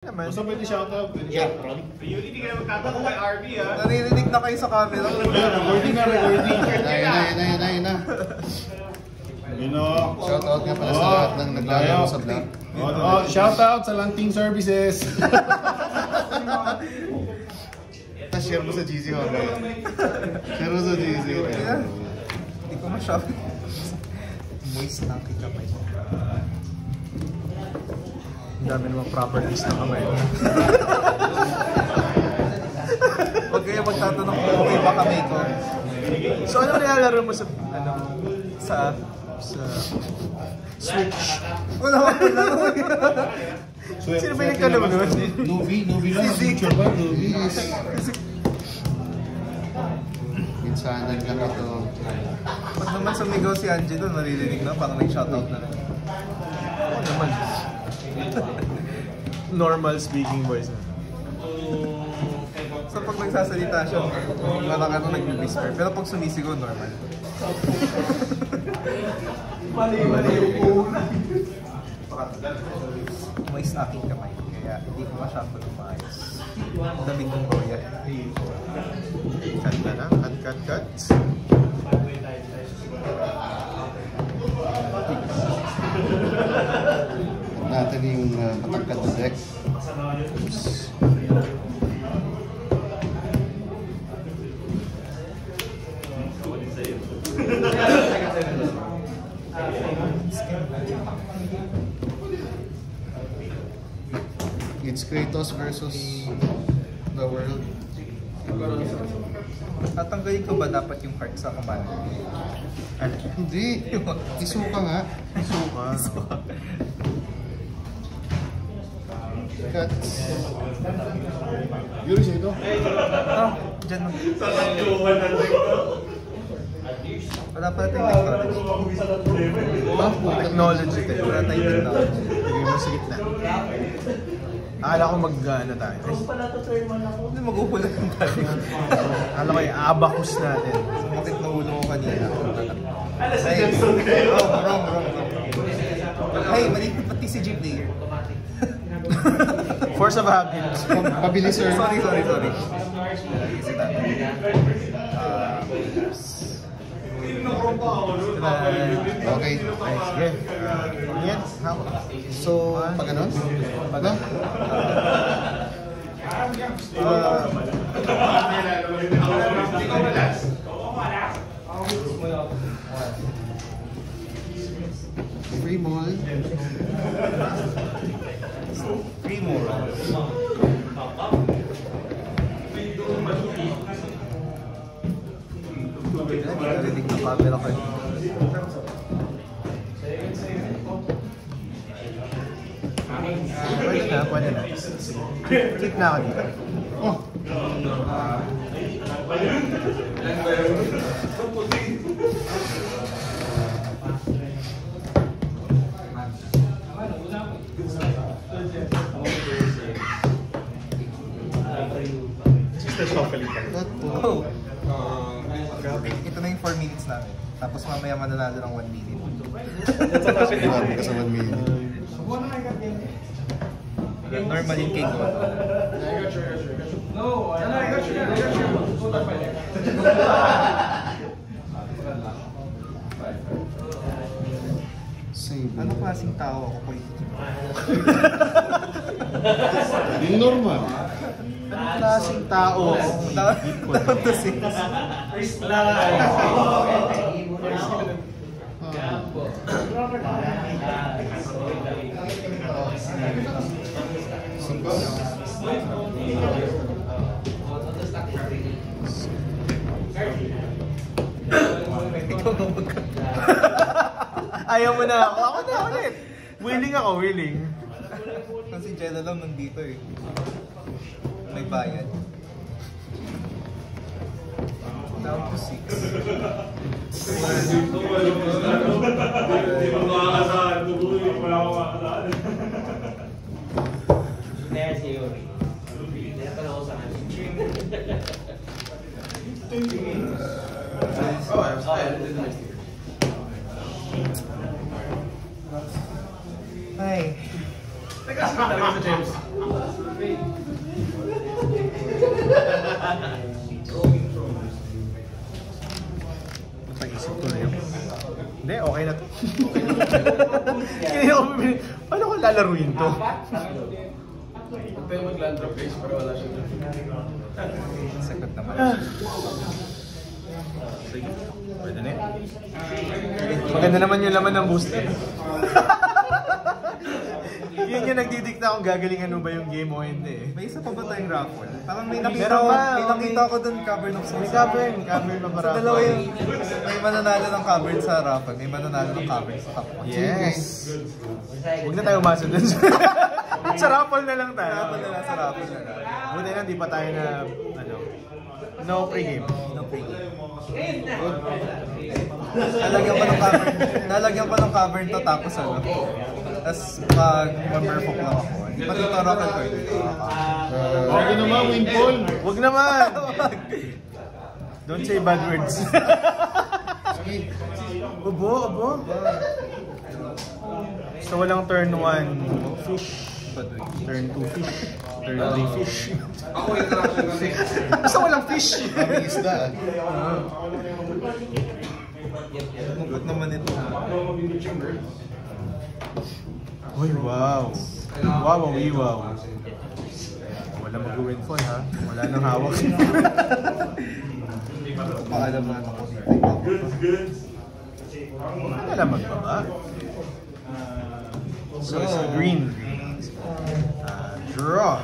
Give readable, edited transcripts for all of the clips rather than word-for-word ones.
Basta pwede shoutout. Yeah. Hindi ka na magtatanong kay RB, ha? Naririnig na kayo sa camera. Recording na. Ayun na. Shoutout nga pala sa lahat ng naglalaro sa vlog. Shoutout sa Lanting Services. Share mo sa GC ho. Share mo sa GC. Hindi ko masyado. Moist lang kita pa ito. Ang dami naman properties na kamay. Huwag kayo magtatanong kung okay ba kamay ko. So ano nilalaro mo sa Switch? Wala ko laro. Sino ba yung kalaro mo? Novi lang. Picture ba? Novi. Minsanan ka na ito. Pag naman sumigaw si Angelo, naririnig na, parang nag-shoutout na rin. Oo naman. Normal speaking voice na. So pag nagsasalita siya, parang ano nag-whisper. Pero pag sumisigaw, normal. Mali yung una. Mais aking kamay, kaya hindi ko masyado lumayos. Damig ng boya. Cut na na. Cut. Natin yung matangkad na deck. It's Kratos versus the world. Tatanggalin ko ba dapat yung heart sa kamay? Ano? Hindi. Isuka nga. Isuka. Cut. Yuri siya ito. Dyan mo. Wala pala tayong technology. Wala tayong technology. Lagay mo sa gitna. Akala ko mag-ano tayo. Hindi mag-uhulan tayo. Akala ko yung abacus natin. Sumakit na ulo ko kanina. Ay, wrong. Hey, mali pati si G player. Force of habit. Pabili sir. Sorry. Easy tayo. Okay. Sige. Yan. So, pag ano? Ano? Free mall. Narinig ng camera ko. Pwede na. Click na ako dito. Oh. Oh. Ito na yung 4 minutes namin. Tapos mamaya mananalo ng 1 minute. Grabe ka sa 1 minute. Normal yung cake ko. Save. Ano klaseng tao ako po ito? Yung normal. Anong klaseng tao? Down to 6. Ayaw mo na ako. Ako na ulit. Willing. Kasi Jello lang nandito eh. May bayad. Down to 6. Ay. Teka, talaga sa James. Pag-isip ko na yun. Hindi, okay na to. Paano ko lalaruin to? Huwag tayo mag-land drop face para wala siya. Sagot naman. Sige, pwede na yun. Maganda naman yung laman ng booster. Yun yung nagdidikta kung gagalingan mo ba yung game o hindi. May isa pa ba tayong raffle? Parang may nakita Meron ko, ba? may nakita ko dun cover ng May cover na Sa marami. dalawa yung may mananalo ng cover sa raffle, may mananalo ng cover sa top 1. Yes! Huwag na tayo umasa dun. Sa raffle na lang tayo. Raffle na lang sa raffle na lang. Buti na, di pa tayo na, ano, no pre-game. No pay. Nalagyan ko ng cover to tapos ano. Tapos pag member-folk lang ako. Hindi pa dito raffle ko. Huwag naman, windfall. Huwag naman! Don't say bad words. Abo. So walang turn 1 fish. Turn 2 fish. Turn 3 fish. Basta walang fish. Daming isda. Lungkot naman ito. Uy, wow. Wow. Wala mag-windfall ha. Wala nang hawak. Paalam na ako. Wala magbaba. So it's a green. Draw.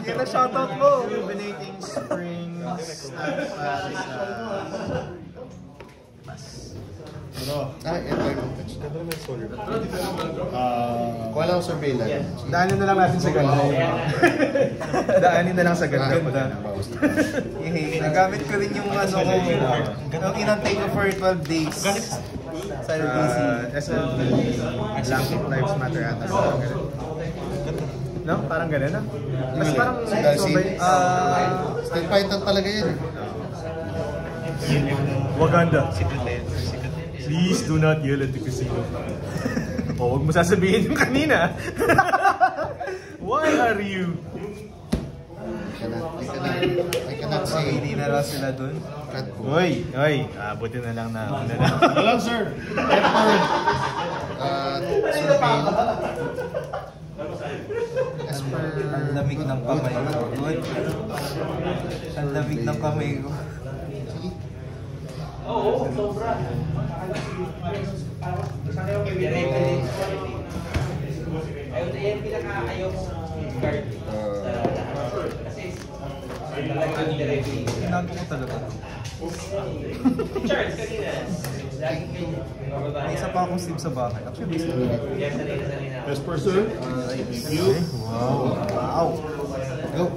Yun ang shoutout mo. Rejuvenating Springs. Enter ng touch. Kuha lang surveillance. Daanin na lang natin sa ganda. Daanin na lang sa ganda. Nagamit ko rin yung ano ko. Yung inantay ko for 12 days. Sa LBC. SLB. Black Lives Matter ata. No? Parang gano'n na? Mas parang Steel Python talaga yan. Wakanda. Please do not yell at the casino. O, huwag mo sasabihin yung kanina. Why are you? I cannot say. Hindi na lang sila dun. Oy, buti na lang na. Hello, sir. Surveil. As per... Ang lamig ng kamay ko. Ang lamig ng kamay ko. Tinago ko talaga. May isa pa akong sleep sa bahay. Actually, Best person. Wow. Go.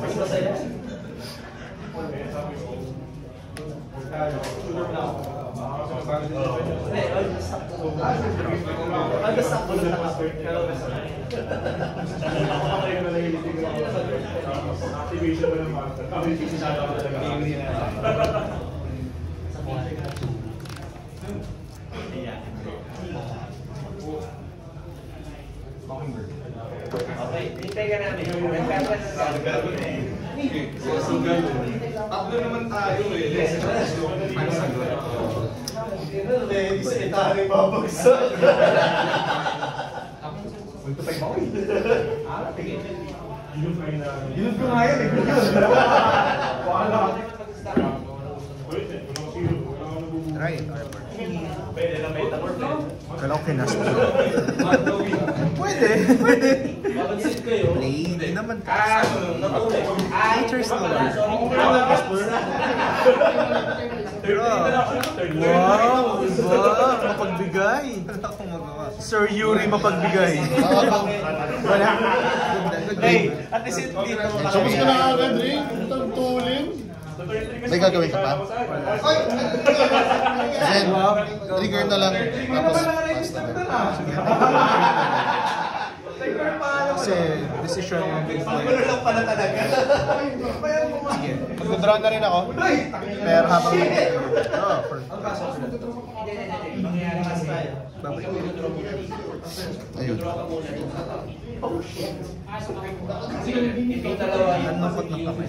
Okay, hintay ka namin. tatlo naman tayo eh. Hindi sa itari babagsak. Yun ko nga yan eh. Try. Kala ko kinasta. Pwede. Play, hindi naman Nature's Lord. Wow! Mapagbigay. Wala akong magawa. Sir Yuri mapagbigay. Wala. Hey, at least hindi na Tapos ka na agad, Rick. Itang tulin. May gagawin ka pa? Then, trigger na lang. Tapos, pass na lang. Kasi decision made by... lang pala talaga. Sige, mag-draw na rin ako. Pero habang... Oh, Mangyayari kasi, Babay. ikaw yung draw muna dito. Ayun. Draw ka muna dito. Itong dalawa yung Nanukot na kamay.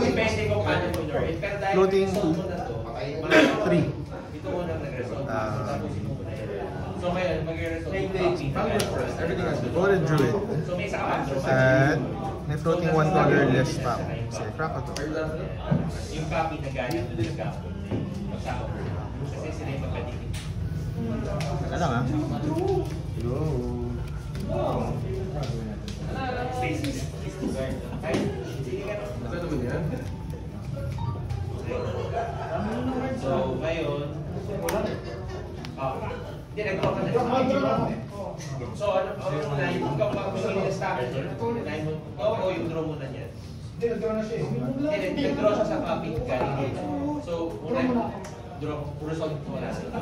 depende kung paano mo draw. Pero dahil Floating result 2. mo na to, 3. ito mo nang nag-result. So ngayon, mag-result. Everything has been. Golden Druid. So may isa ka pa. And may floating $1 less pa. Kasi Krakatoa. Yung copy na galing doon sa campo. Magsama mo. Kasi sila yung magkatingin. Teka lang ah. Ay, sige ka na. Ano naman yan? So, ngayon, hindi, nag-draw ka na. So, ano muna, yung ikaw pa gusto nila starter, oo, yung draw muna niyan. Hindi, nag-draw siya sa copy galing dito. So, muna, draw, result mo na sila.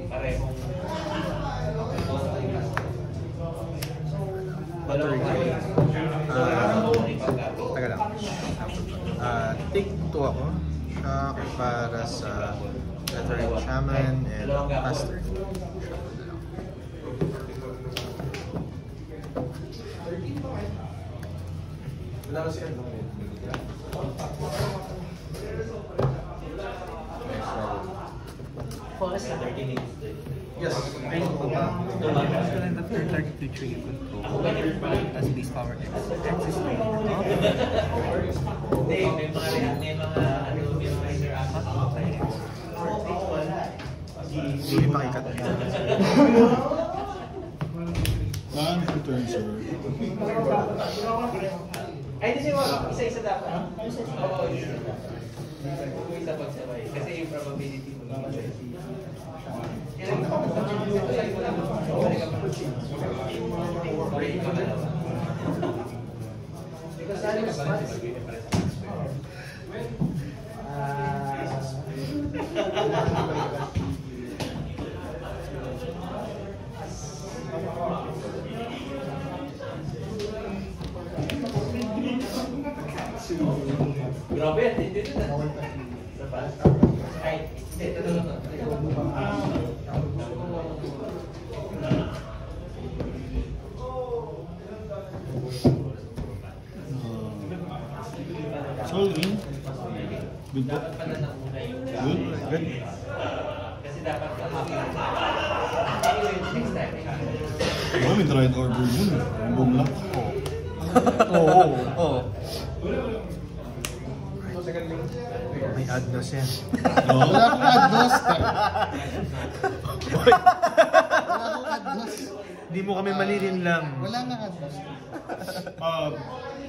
Parehong Battery. Teka lang. Take 2 ako. Shock para sa Veteran Shaman and Master. Wala kasi ano. Yes. After target to trigger control as base power X. X is Hindi, may mga interaction sa stage 1. Hindi pakikat. Saan for turn, sir? Ay, di siya isa-isa dapat. Oo, isa pagsabay. Kasi yung probability mo naman. Grabe, hindi na. Ay, ito. Soul Ring. Good book. Dapat pala na muna yung Good. Good. kasi dapat kahapon. Anyway, next time. Oh, may dried order yun. Boom lang. Oo. May Adnos yan. Wala akong adnos. Wala akong adnos. Hindi mo kami malilin lang. Wala nga adnos.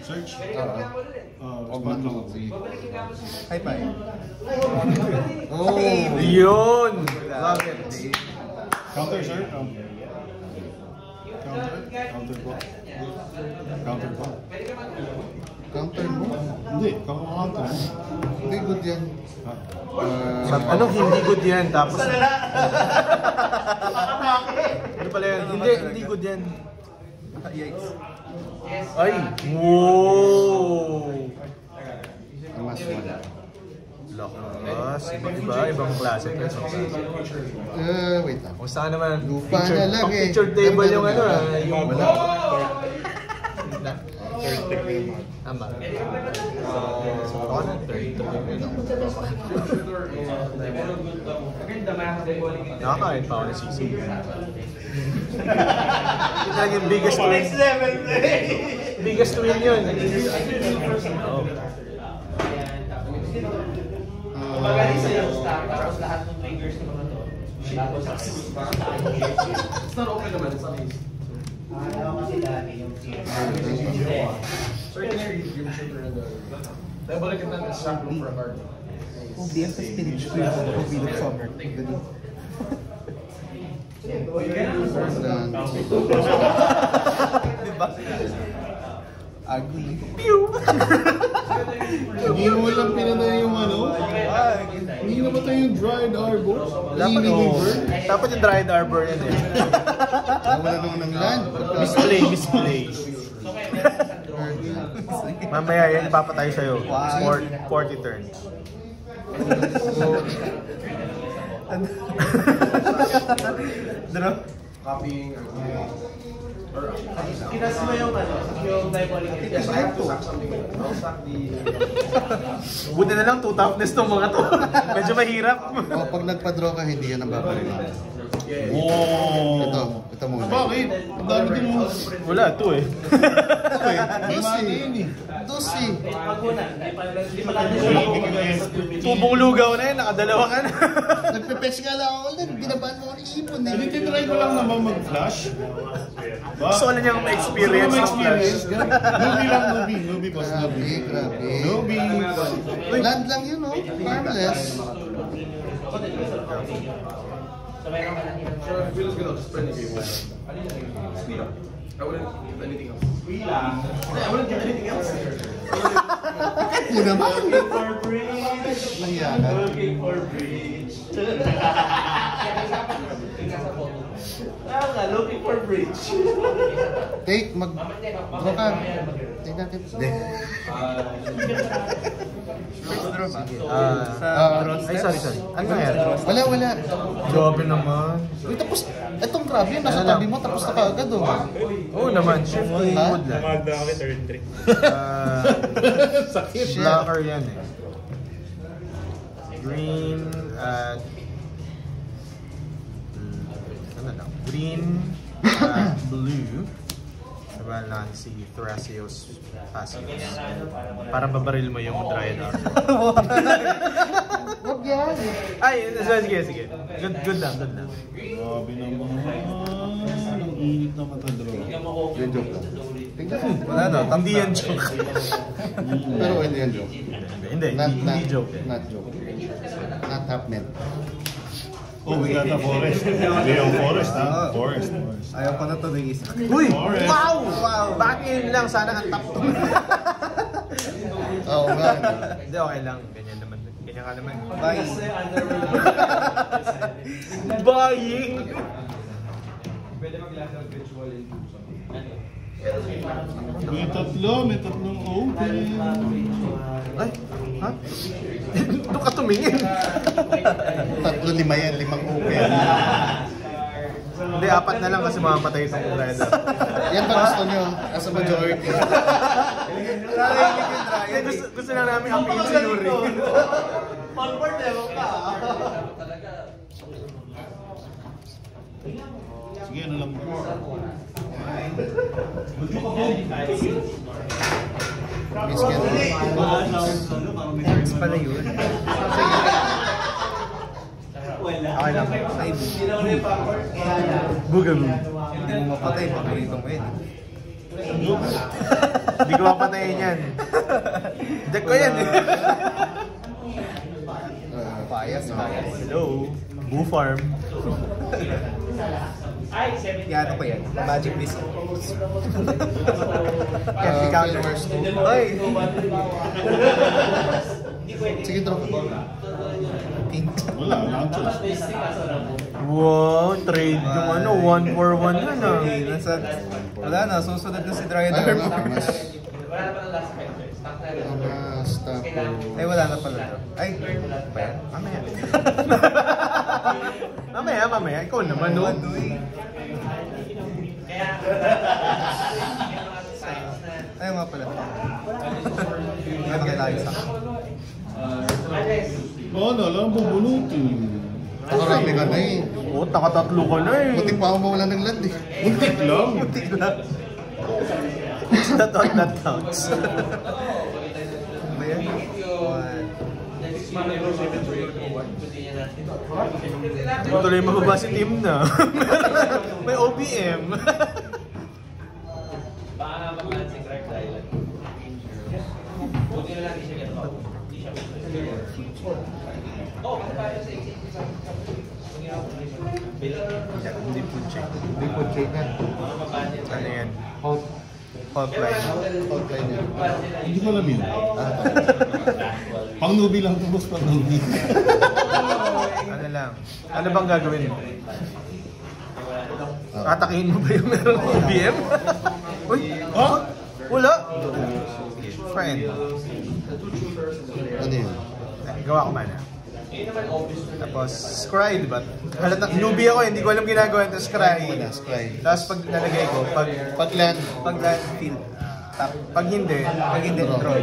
Search. Spot lang ako. Sige. High five. Oh. Yun! Love it. Counter, sir. Counter. Counter po. Counter po. Counter mo? Hindi, counter. Hindi, good yan. Anong hindi good yan? Tapos... Ano pala yan? Hindi good yan. Yikes. Ay! Wow! Ang mas wala. Lakas. Iba, ibang klase. Wait lang. Kung saan naman, Lupa na lang eh. picture table yung ano yung... Wala. Tama. Ako na, third. Nakakain pa ako ng sisig. Ito lang yung biggest win. Next level play! Biggest win yun. Oh. Magaling sa yung stack, tapos lahat ng triggers ng mga to. It's not open naman, it's not easy. Kasi dati yung So you can give a shooter in the... Dahil balik kita ng shock room for a card. Kung di ang sa spirit school, kung bilog summer. Done. Diba? Ugly. Hindi mo lang pinanay yung ano? Hindi na ba tayo yung dried arbor? Dapat dapat yung dried arbor yan eh. Wala naman ng land. Misplay. Mamaya yan, ipapatay sa'yo. 40 turns. Draw. Copying or Kinasa mo yung diabolic. yes, I have to sack something. I'll sack the... Buti na lang 2 toughness tong mga to. Medyo mahirap. O, pag nagpa-draw ka, hindi yan ang babalikan. Oh. Ito muna. Bakit? Ang dami din mo. Wala, 2 eh. Dos eh. Tubong lugaw na yun, nakadalawa ka na. Nagpe-fetch nga lang ako ulit. Binabaan mo ako ng ipon eh. Tinitry ko lang naman mag-flash. Gusto ko na niyang ma-experience ng flash. Newbie boss, newbie. Grabe. Newbie. Land lang yun, no? Harmless. So if it feels good, I'll just print the game. Speed up. I wouldn't get anything else. I wouldn't get anything else. Yun naman. Looking for bridge. Looking for bridge. Take, mag-draw ka. Take natin. Ay, sorry. Ano nangyari? Wala. Grabe naman. Uy, tapos, etong grabe yun. Nasa tabi mo, tapos na kaagad, oh. Oo naman, shifting Ha? mood lang. Magda kami turn 3. Sakit. Blocker yan eh. Green at... ano lang? Green at blue. Sabahan lang si Thrasios Passios. Para babaril mo yung Dryad Arbor. Huwag yan. Ay, sige. Good lang. Grabe naman. Ang init na matadraw. Yung joke lang. Tingnan. Wala na. Hindi yan joke. Pero hindi yan joke. Hindi joke. Not joke. Not happening. Oh, we got the forest. Yung forest, ha? Forest. Ayaw ko na to ng isa. Uy! Forest. Wow! Bakit yun lang? Sana ang top 2. Oo nga. Hindi, okay lang. Ganyan naman. Ganyan ka naman. Bye. Buying! May tatlong open. Ay, ha? Doon ka tumingin. 3-5 yan, 5 open. Hindi, 4 na lang kasi mamamatay itong Dryad Arbor. Yan ba gusto nyo? As a majority. Gusto na namin ang pinsi Yuri. Sige, ano lang ba? Miss Ken. Thanks pala yun. Okay lang. Bugaboo. Hindi mo mapatay. Paborito mo yun. Hindi ko mapatayin yan. Deck ko yan eh. Bias. Hello. Boo Farm. Yan, ano pa yan? Magic Beast. Can't be countered. Hoy! Sige, draw. Wala, ang choice. Wow, trade yung ano, 1 for 1 yan ah. Okay, wala na, susunod na si Dryad Ano Arbor. ba? Mas... Wala na pala last time. Stop na rin. Basta po. Ay, wala na pala to. Ay, ba yan? Mamaya. Mamaya. Ikaw naman, no? Ay, nga pala. Ano kailangan sa akin? Oo, lang bubunutin. Marami ka na eh. Oo, takatatlo ka na eh. Buti pa ako mawala ng land eh. Muntik lang. Buti lang. That counts. Ba yan? Tuloy mababa si team na. May OPM. Baka nga mag-lansing Rec Island. Buti na lang di siya ganito. Di siya oh, kasi tayo sa exit. Hindi food check. Hindi po check yan. Ano yan? Hold. Outline. Outline niya. Hindi ko alam yun. Pang newbie lang ito, boss. Pang newbie. Ano lang? Ano bang gagawin mo? Atakihin mo ba yung merong OBM? Uy! Oh! Wala! Friend. Ano yun? Gawa ko mana. Tapos, scry, diba? Halata, newbie ako, hindi ko alam ginagawa. Tapos, scry. Tapos, pag nalagay ko, pag land, field. Pag hindi, draw.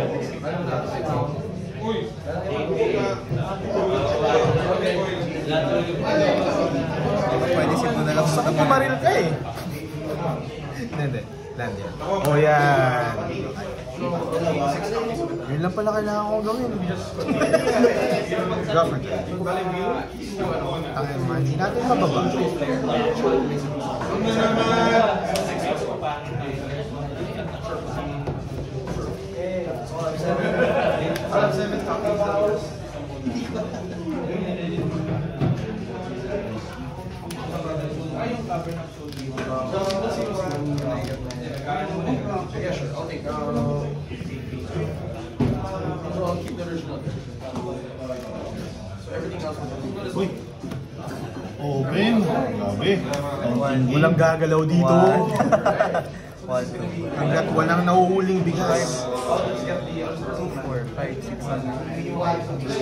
Pwede sipo na lang. Saan pumaril ka eh? Hindi. Land yan. O yan. Yun lang pala kailangan kong gawin. Government. Ang man, hindi natin mababa. Yeah, sure. I'll take. So I'll keep the original. So everything else. Uy! Open! Grabe. Walang gagalaw dito. Hanggat walang nahuhuling bigas. 2, 4, 5, 6, 7.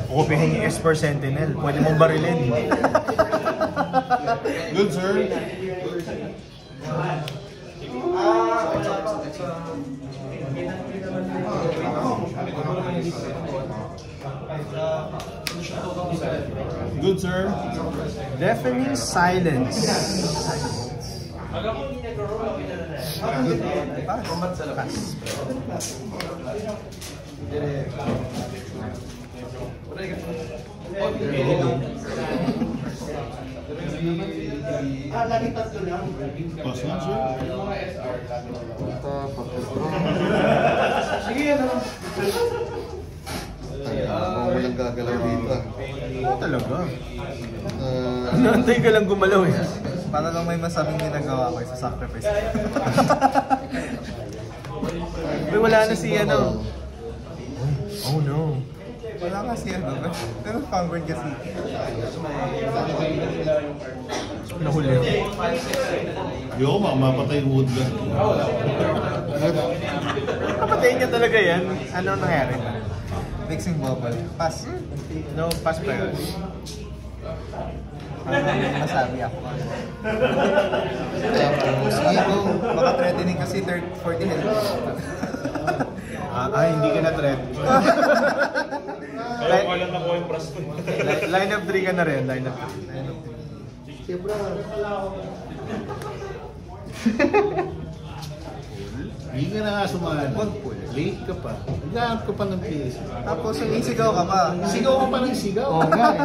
Kukupihin yung Esper Sentinel. Pwede mong barilin. Good, sir. Good, sir. Deafening silence. Pass na, sir. Walang gagalaw dito. Oo talaga. Ah, Naantay ka lang gumalaw eh. Para lang may masabing ginagawa ko sa sacrifice. Uy, wala na si ano. Oh no. Wala kasi ano. Pero Vanguard kasi. Nahuli. Di ako mapatay yung woodland. Kapatayin niya talaga yan. Ano nangyari? Mixing bubble. Pass. No, pass pa yun. Masabi ako. Sige go. Baka threatening kasi 40 health. Hindi ka na threat. Line of 3 ka na rin. Line of 3. Hindi ka na nga sumali. Late ka pa. Naghahanap ka pa ng PS. Tapos yung isigaw ka pa. Sigaw ka pa ng sigaw. Oo nga eh.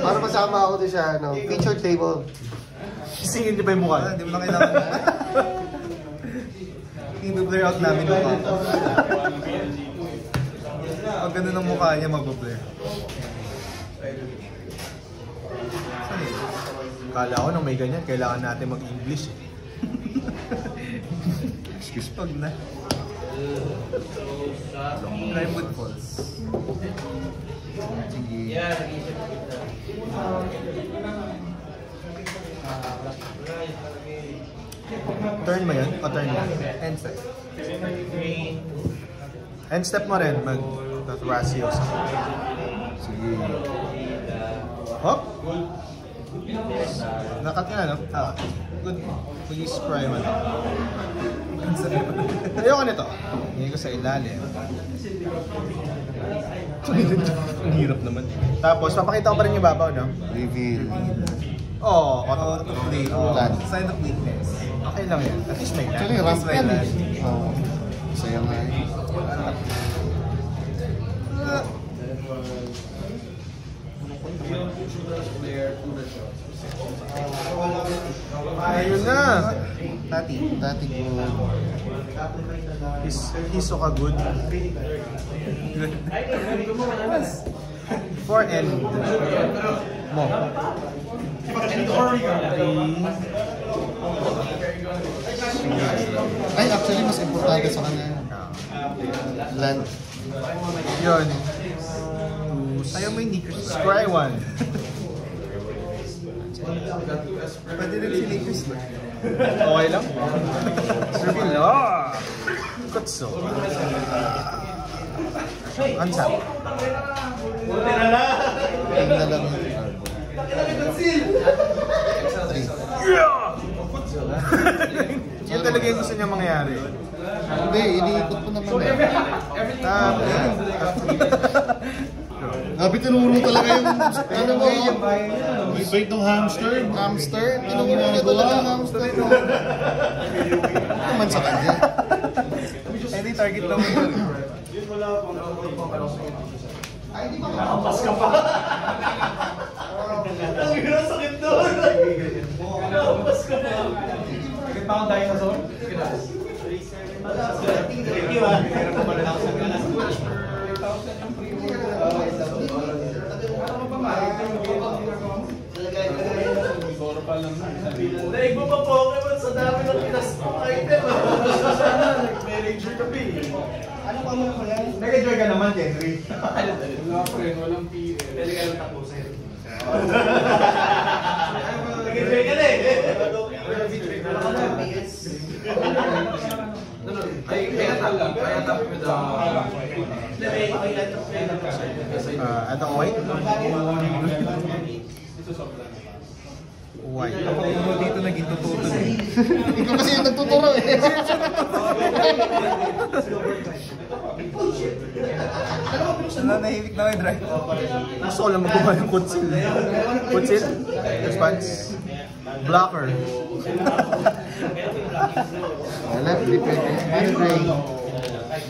Para masama ako doon sa feature table. Singin niyo pa yung mukha. Hindi mo na kailangan. I-blur out namin yung mukha. Pag ganun ang mukha niya, mag-blur. Saan eh? Kala ko nung may ganyan, kailangan natin mag-English eh. Excuse pag na. Drywood Falls. Sige. Turn mo yun? O turn mo? End step. End step mo rin, mag-Ratio. Sige. Hop! Nakat nga, no? Good. Please spray mo. Ayoko nito. Hingin ko sa ilalim. Ang hirap naman. Tapos, papakita ko pa rin yung babaw, no? Reveal. Oo, Auto-play. Sign of weakness. okay lang yan. At least may Actually, land. ramp yan eh. Oo. Saya nga eh. Player, 2 shots. Ayun na! Tati good. Hisoka good. Good. For end. Mo. Ay, actually, mas importante sa kanya yun. Land. Yun. Ayaw mo hindi Scry 1. Pwede rin si Lakers na. Okay lang? Reveal na. Kutso. Unsap. Tingnan na lang yung card. Yun talaga yung gusto niya mangyari. Hindi, iniikot ko naman eh. Grabe, tinuro talaga yung ano mo. Yung bait ng hamster. Hamster? Tinuro na talaga yung hamster. Ano naman sa kanya? Hindi target lang mo yun. Nakapas ka pa. Ang hirap sakit doon. Nakapas ka pa. Sakit pa akong dinosaur? Thank you ah. Meron pa pala ako sa ganas. Naig mo pa Pokemon sa dami ng pinasok item. Nag-manager ka pa eh. Ano pa mo na yan? Nag-enjoy ka naman, Henry. Wala pa rin, walang PL. Pwede ka lang tapusin. Nag-enjoy ka na eh. Adang white? White. Ako mo dito naging tututo eh. Ikaw kasi yung nagtuturo eh. Nahihimik na kayo, drive. Gusto ko lang magawa ng kutsil. Kutsil? Response? Blocker. Wala, hindi pwede.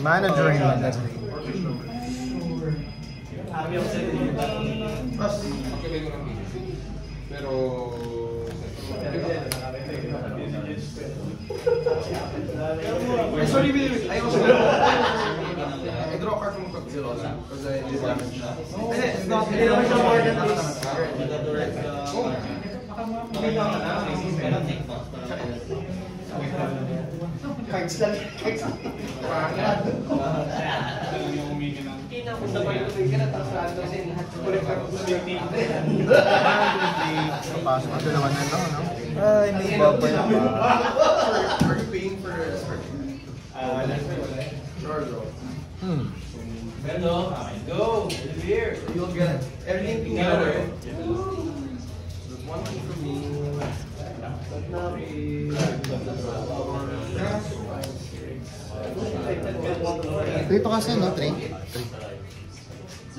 Mana drain. Mana drain. Pero... Sorry, I also I draw a card from Godzilla also because I did damage. It's not more than this. Cards lang. Pasok ang dalawa na lang, no? Ay, may babay pa. Are you paying for this card? Sure, bro. Go! Here! You'll get everything together. There's one thing for me. Dito kasi, no? 3.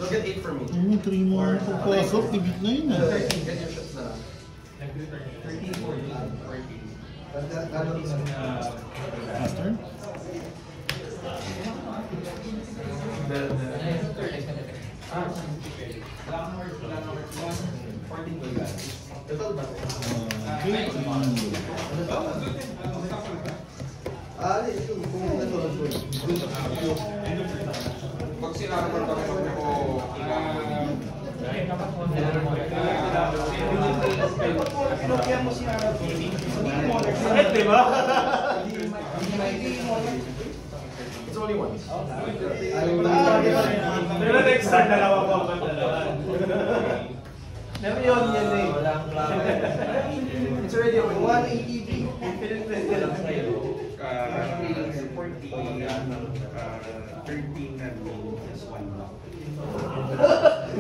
You'll get 8 for me. 3 mo ang pagpasok, tibit na yun ah. Get your ships na lang. 13, 14. Last turn? Pag sila naman kami ko, sakit, di ba? It's only one. Pero next time, dalawa po ako dalawa. Never yun yan eh. It's already open. 180. Pinag-press lang sa'yo. 13 na just one block.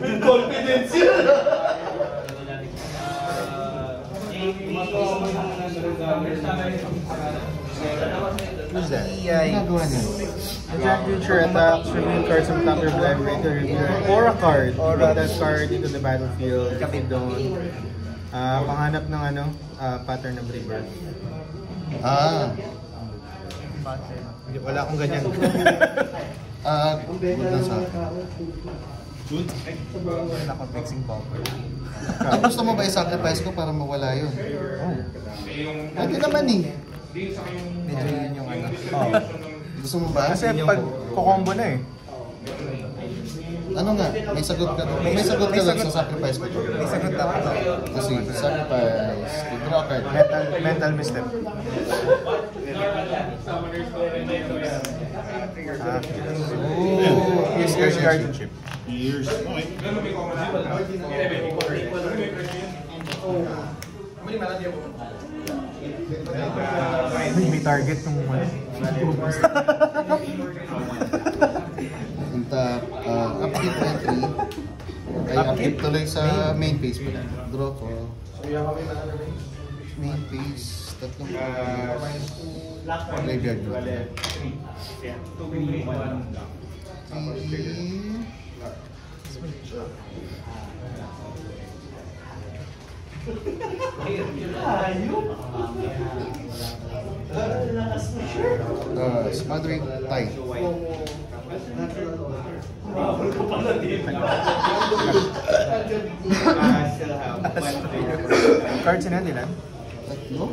With confidence yun! Who's that? Ginagawa niya. Attack creature attacks, reveal cards from top your library, or a card. Put that card into the battlefield. Kapit doon. Panghanap ng pattern of rebirth. Wala akong ganyan. Good na sa Good. Naka-fixing bumper. Gusto mo ba i-sacrifice ko para mawala yun? Hindi naman eh. Medyo yun yung ano. Gusto mo ba? Kasi pag kukombo na eh. Ano nga? May sagot ka. May sagot ka lang sa sacrifice ko. May sagot ako. Kasi sacrifice. Draw card. Mental misstep. Here's your guardianship. Years. Okay. May target yung Punta, upkeep entry. Ay, upkeep tuloy sa main phase mo lang. Draw ko. Main phase. Tatlong graveyard draw. Smothering Tide. cards in hand ilan? Tatlo.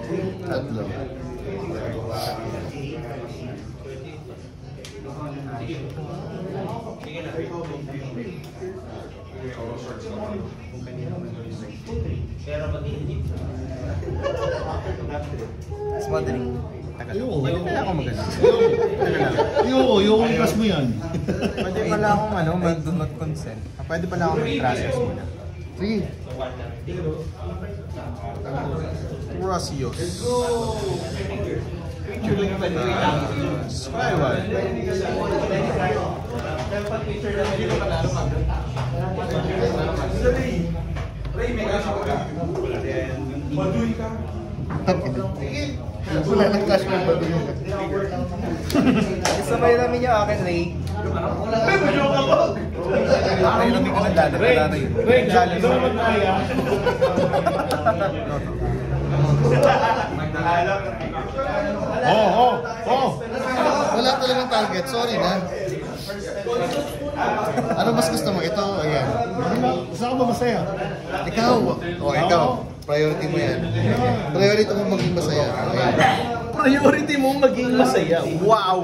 Smothering. Kaya ako maganda. Yung ipas mo yan. Pwede pala akong Do not consent. pwede pala akong mag-process muna. Sige. Rosios. Skyward. Wala ng cash mo ba doon? Sabay namin yung akin, Ray. Ray, namin ko nagdadala na yun. Ray, doon naman kaya. Wala talagang target. Sorry na. Ano mas gusto mo? Ito, ayan. Saan ka ba masaya? Ikaw. Ikaw. Priority mo yan. Priority mo maging masaya. Ayan. Priority mo maging masaya. Wow!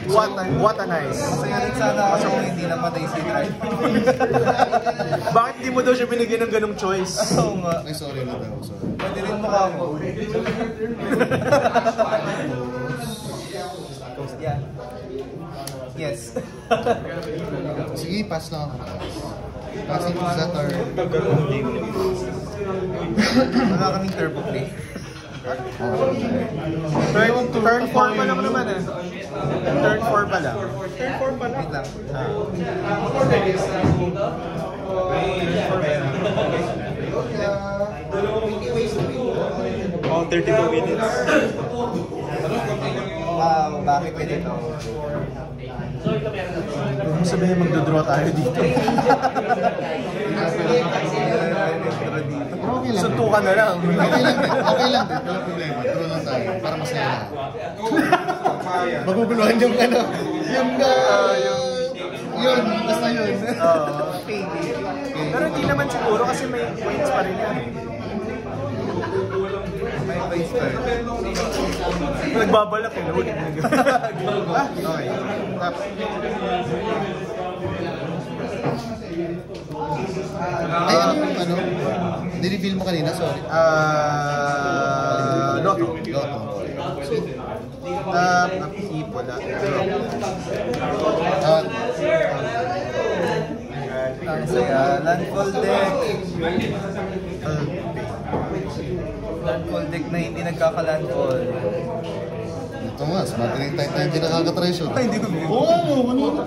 What a nice. Masaya rin sana ako kung hindi namatay si Ray. Bakit di mo daw siya binigyan ng ganong choice? Oo nga. Ay, sorry na daw. Sorry. Pwede rin mukha mo. Yeah. Yes. Sige, pass lang ako. Passing to Zatar. Wala kaming turbo play. Turn 4 pa lang naman eh. Turn 4 pa lang. Wait lang. All 32 minutes. Wow, bakit ganito? Huwag mo sabihin magdodraw tayo dito. Okay lang. Suntukan na lang. Okay lang din. Okay lang din. Walang problema. Draw lang tayo. Para masaya na. Maguguluhan yung ano. Yun. Basta yun. Pero hindi naman siguro kasi may points pa rin yan. May face card. Nagbabalak eh. Okay. Ay, ano? Nireveal mo kanina? Sorry. Lotto. Lotto. Upkeep, wala. Ang saya. Landfall deck. Landfall deck na hindi nagkaka-landfall. Ito nga, smothering type na hindi nakaka-treasure. Ay, hindi ko Oo, ano?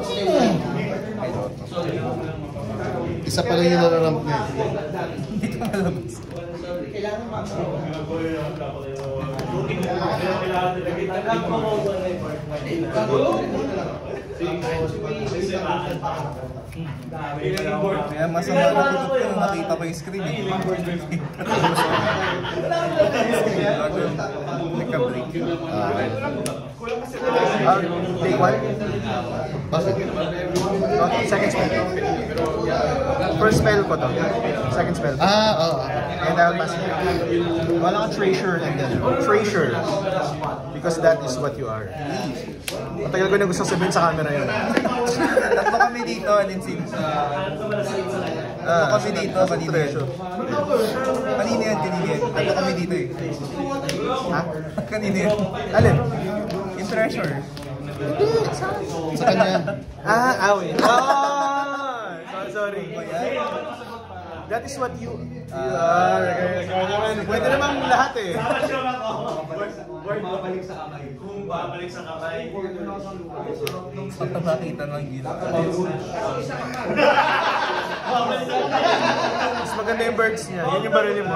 Isa pa lang yung nararamp niya. Hindi ko malabas. Kaya masama na tutok ko nung nakita ko yung screen eh. Nagka-break. Take one. Bakit? Okay, second spell. First spell ko to. Second spell. Oo. And I'll pass it. Wala kang treasure and then treasure. Because that is what you are. Matagal ko na gusto sabihin sa camera yun. Tatlo kami dito, Linsin. Tatlo kami dito, kanina yan. Kanina yan. Tatlo kami dito eh. Ha? Kanina yan. Alin? Yung treasure. Sa kanya. Away. Sorry. That is what you are. Pwede namang lahat eh. Word, babalik sa kamay. Kung babalik sa kamay. Pagka makita ng gila. Mas maganda yung birds niya. Yun yung barili mo.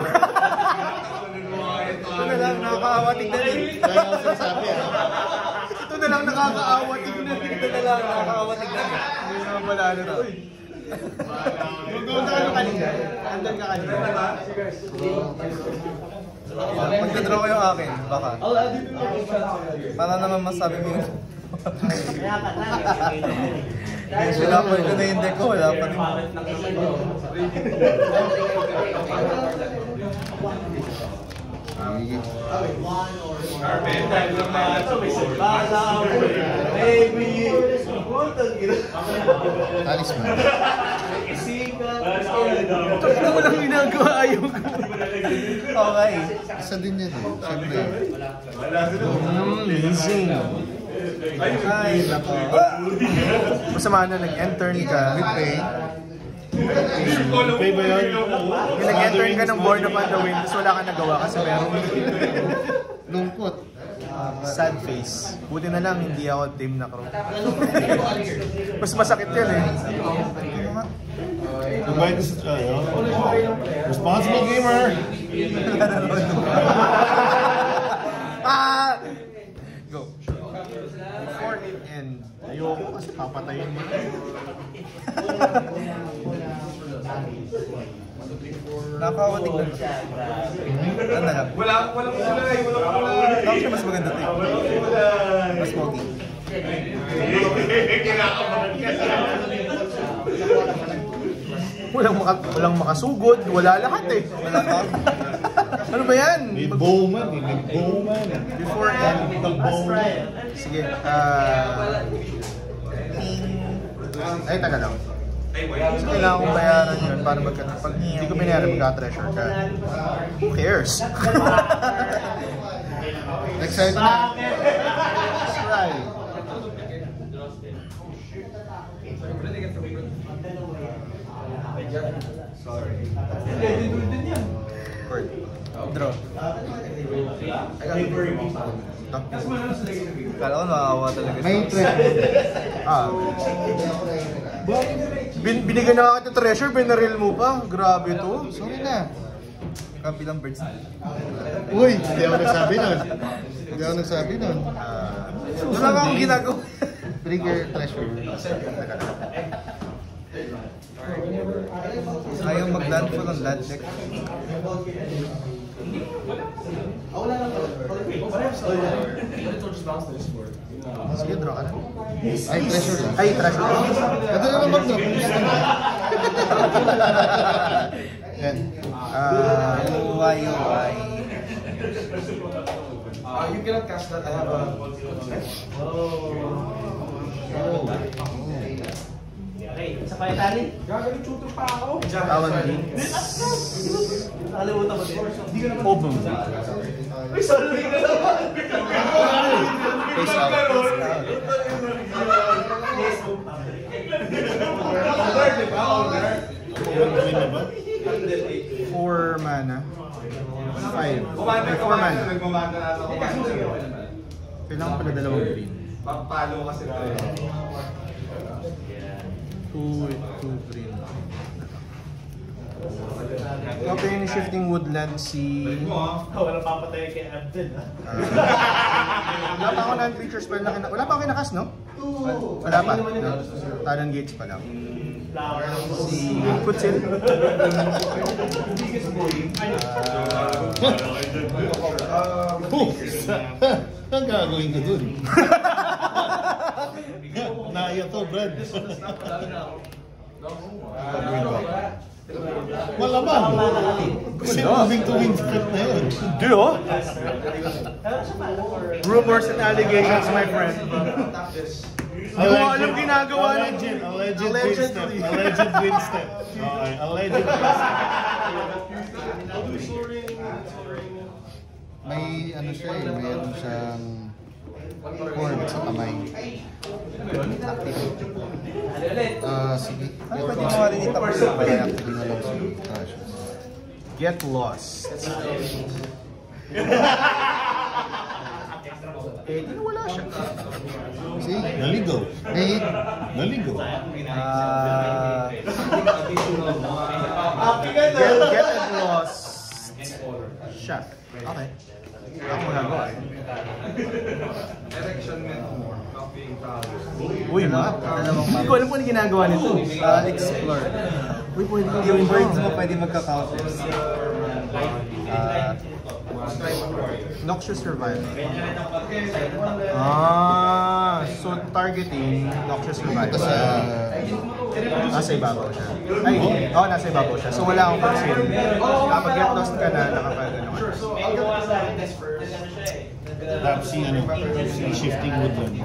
Ito na lang, nakakaawa tignan eh. Kaya ako sinasabi Ito na lang, nakakaawa tignan. Ito na lang, nakakaawa tignan eh. Hindi naman pala ano na. Magpunta ka nung kanina. Andan ka kanina. Magdadraw ko yung akin, baka. Para naman masabi mo yun. Wala pa ito na yung deck ko, wala pa rin. Alis mo. Ito mo lang ginagawa, ayaw ko. Okay. Isa din yan eh. Siyempre. Amazing. Ay, nako. Masama na, nag-enter ka. With pay. Pay ba yun? Yung nag-enter ka ng Born of the Wind, tapos wala kang nagawa kasi meron Lungkot. sad face. Buti na lang, hindi ako team na crew. Mas masakit yun eh. Goodbye to responsible gamer. Go. Before it ends. Ayoko kasi papatayin mo. Nakakawatig na. Ano na lang? Walang kulay. Tapos mas maganda ito eh. Mas pogi. Walang makasugod, wala lahat eh. Wala ka? Ano ba yan? May bowman eh. May bowman. Before end. Ang bowman. Sige, ay, taga lang. So, kailangan kong bayaran yun para pag hindi ko binayaran, magka-treasure ka. Who cares? Excited na. Let's try. Sorry. Draw. Kala ko nakakawa talaga. May treasure. Binigyan na kita treasure, binaril mo pa. Grabe to. Sorry na. Kabilang birds. Uy, hindi ako nagsabi nun. Hindi ako nagsabi nun. Wala ka akong ginagawa. Trigger treasure. Ayaw mag-landfall ang land deck. Sige, draw ka na. Ay, treasure lang. Ay, treasure. Ito na naman no. Yan. Why? You cannot cast that. I have a... Sa palitali? Gagawin tutor pa ako. Tawan din. Nakalimutan ko din. Obum. Ay, sorry ka naman. Face out. Win na ba? 4 mana. 5. Ay, 4 mana. Nagmamanda na sa commander. Kailangan pala dalawang green. Papalo kasi tayo. 2 green. Okay, yung shifting woodland si... Walang papatay kay Abdel. non-creature spell na wala pa ako kinakas, no? Wala pa. No? Talon Gates pa lang. Si Kutsil. Ang gagawin ko dun? Naya to, Brad. Malamang. Kasi moving to win step na yun. Hindi, oh. Rumors and allegations, my friend. Hindi ko alam ginagawa ng Alleged win step. Alleged win step. Okay, alleged win step. May ano siya eh, mayroon siyang cord sa kamay. Sige. Ano pwede mo rin itapos sa pala? Hindi na lang si Trash. Get lost. Eh, di na wala siya. See? Naligaw. Eh, Naligaw. Get lost. Siya. Okay. Ako magagawa eh. Uy, ma. Hindi ko alam kung ano ginagawa nito. Explore. Uy, pwede ko Yung gawin birds to. mo pwede magka-counter. Noxious Survival. So targeting Noxious Survival. Nasa ibabaw siya. Ay, nasa ibabaw siya. So wala akong conceal. Kapag get lost ka na, nakapag-ano ka. Tapos si shifting woodland.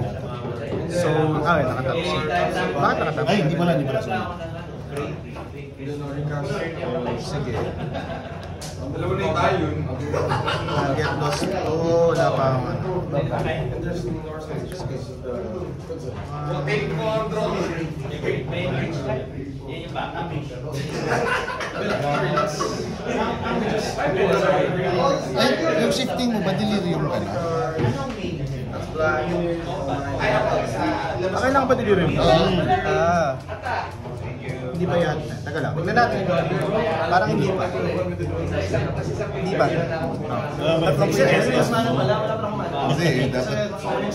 So, nakatapos. Bakit nakatapos? Ay, hindi pala. Sorry. Sige. Get lost. Wala pa ang ano. ay, yung shifting mo ba, delirium ka na? Kailangan ba delirium? Oo. Hindi ba yan? Teka lang. Tignan natin. Parang hindi pa. Hindi ba? Tatlong series. Hindi, dapat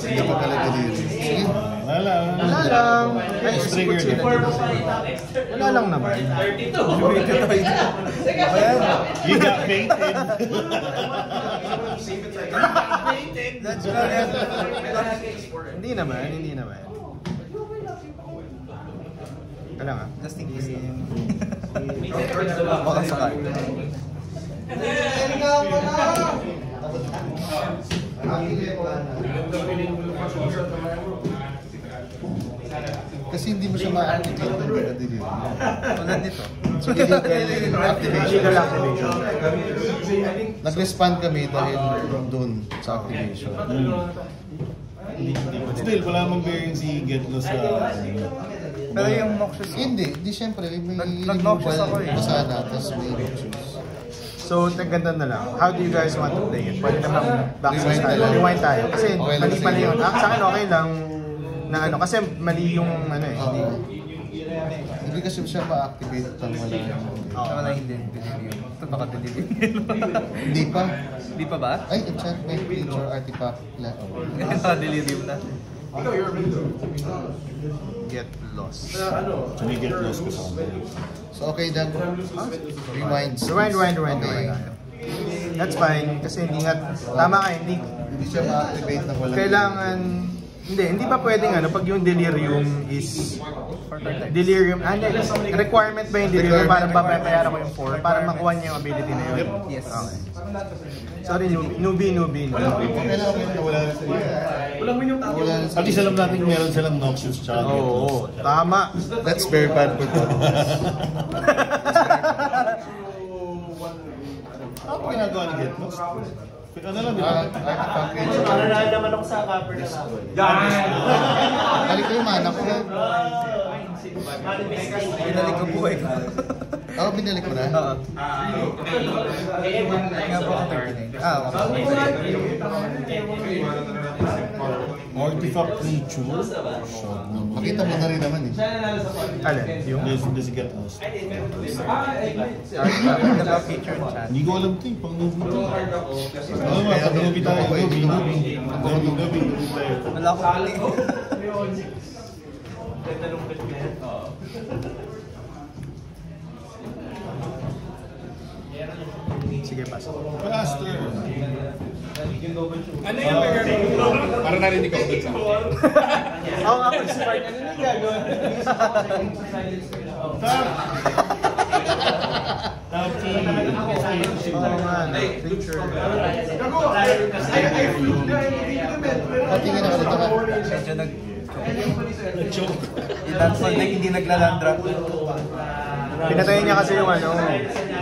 hindi pa pala delirium. Sige. Wala. Wala lang. Ay, Trigger sila. Wala lang naman. You got baited. Hindi naman. Kailan nga? Just in case. Baka sakal. Kasi hindi mo siya ma-activate kung hindi ka delirium. Tulad nito. So, illegal activation. Illegal activation. Nag-respond kami dahil doon sa activation. Still, wala mang bearing si Get Lost sa... Pero yung Noxious, Hindi syempre may Nag-noxious ako eh. Sana, tapos may Noxious. So, ganda na lang. How do you guys want to play it? Pwede namang backslash Rewind tayo. tayo. Rewind tayo. Kasi Okay lang mali sa pala inyo. yun. Sa akin okay lang na ano. Kasi mali yung ano eh. Oo. Hindi kasi siya ma-activate pang wala yung... wala hindi. Ito baka delirium. Hindi pa. Di pa ba? Ay, enchantment, creature, artifact, Naka-delirium na. Get lost. May Get Lost kasama. So, okay then. Rewinds. Rewind. Okay. That's fine. Kasi hindi nga, tama ka, hindi. Hindi siya ma-activate na wala. Kailangan, hindi pa pwedeng ano, pag yung delirium is, requirement ba yung delirium para babayaran ko yung 4 para makuha niya yung ability na yun? Yes. Okay. Sorry, newbie. Kailangan na wala na sila. Wala na At least alam natin meron silang Noxious tsaka Get Lost. Oo, tama. That's very bad for them. Ano ginagawa ni Get Lost? Ano lang, di ba? Artifact, creature. naman ako sa cover na Balik ko yung mana ko. Pinalik ko buhay ko. Oo, binalik ko na. Oo. Nga po ako 39. Okay. Artifact creature. Makita mo na rin naman eh. Alin? Yung Hindi si Get Lost. Feature chat. Hindi ko alam ito eh. Pang Nubi ito. Oo nga, pag Nubi tayo. Nubi tayo. Wala ko pali. Sige, pass. Faster. Ano yung Para narinig ako dun sa Ako nga mag-spark. Ano na gagawin? Oo nga, feature. Patingin ako dito ka. Medyo i-landfall deck, hindi naglalandra. Pinatayin niya kasi yung ano.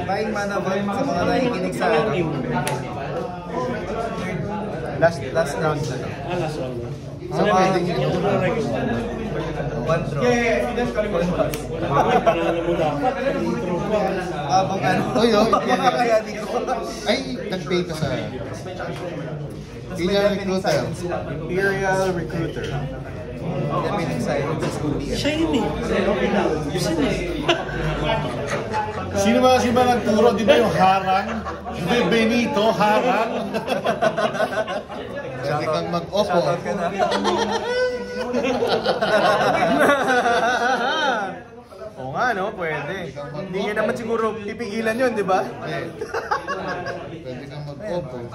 Buying mana vault sa mga nakikinig sa ano. Last round na. Sa mga one draw. Abang ano. Oy, oy. Kaya di ko. Ay, nag-pay ka sa... Imperial Recruiter. Imperial Recruiter. Definitely silence. Shiny. Sino ba nagturo? Di ba yung harang? Di ba Benito, harang? Pwede kang mag-opo. Shoutout ka na. Oo nga, no? Pwede. Hindi niya naman siguro pipigilan yun, di ba? Pwede kang mag-opo.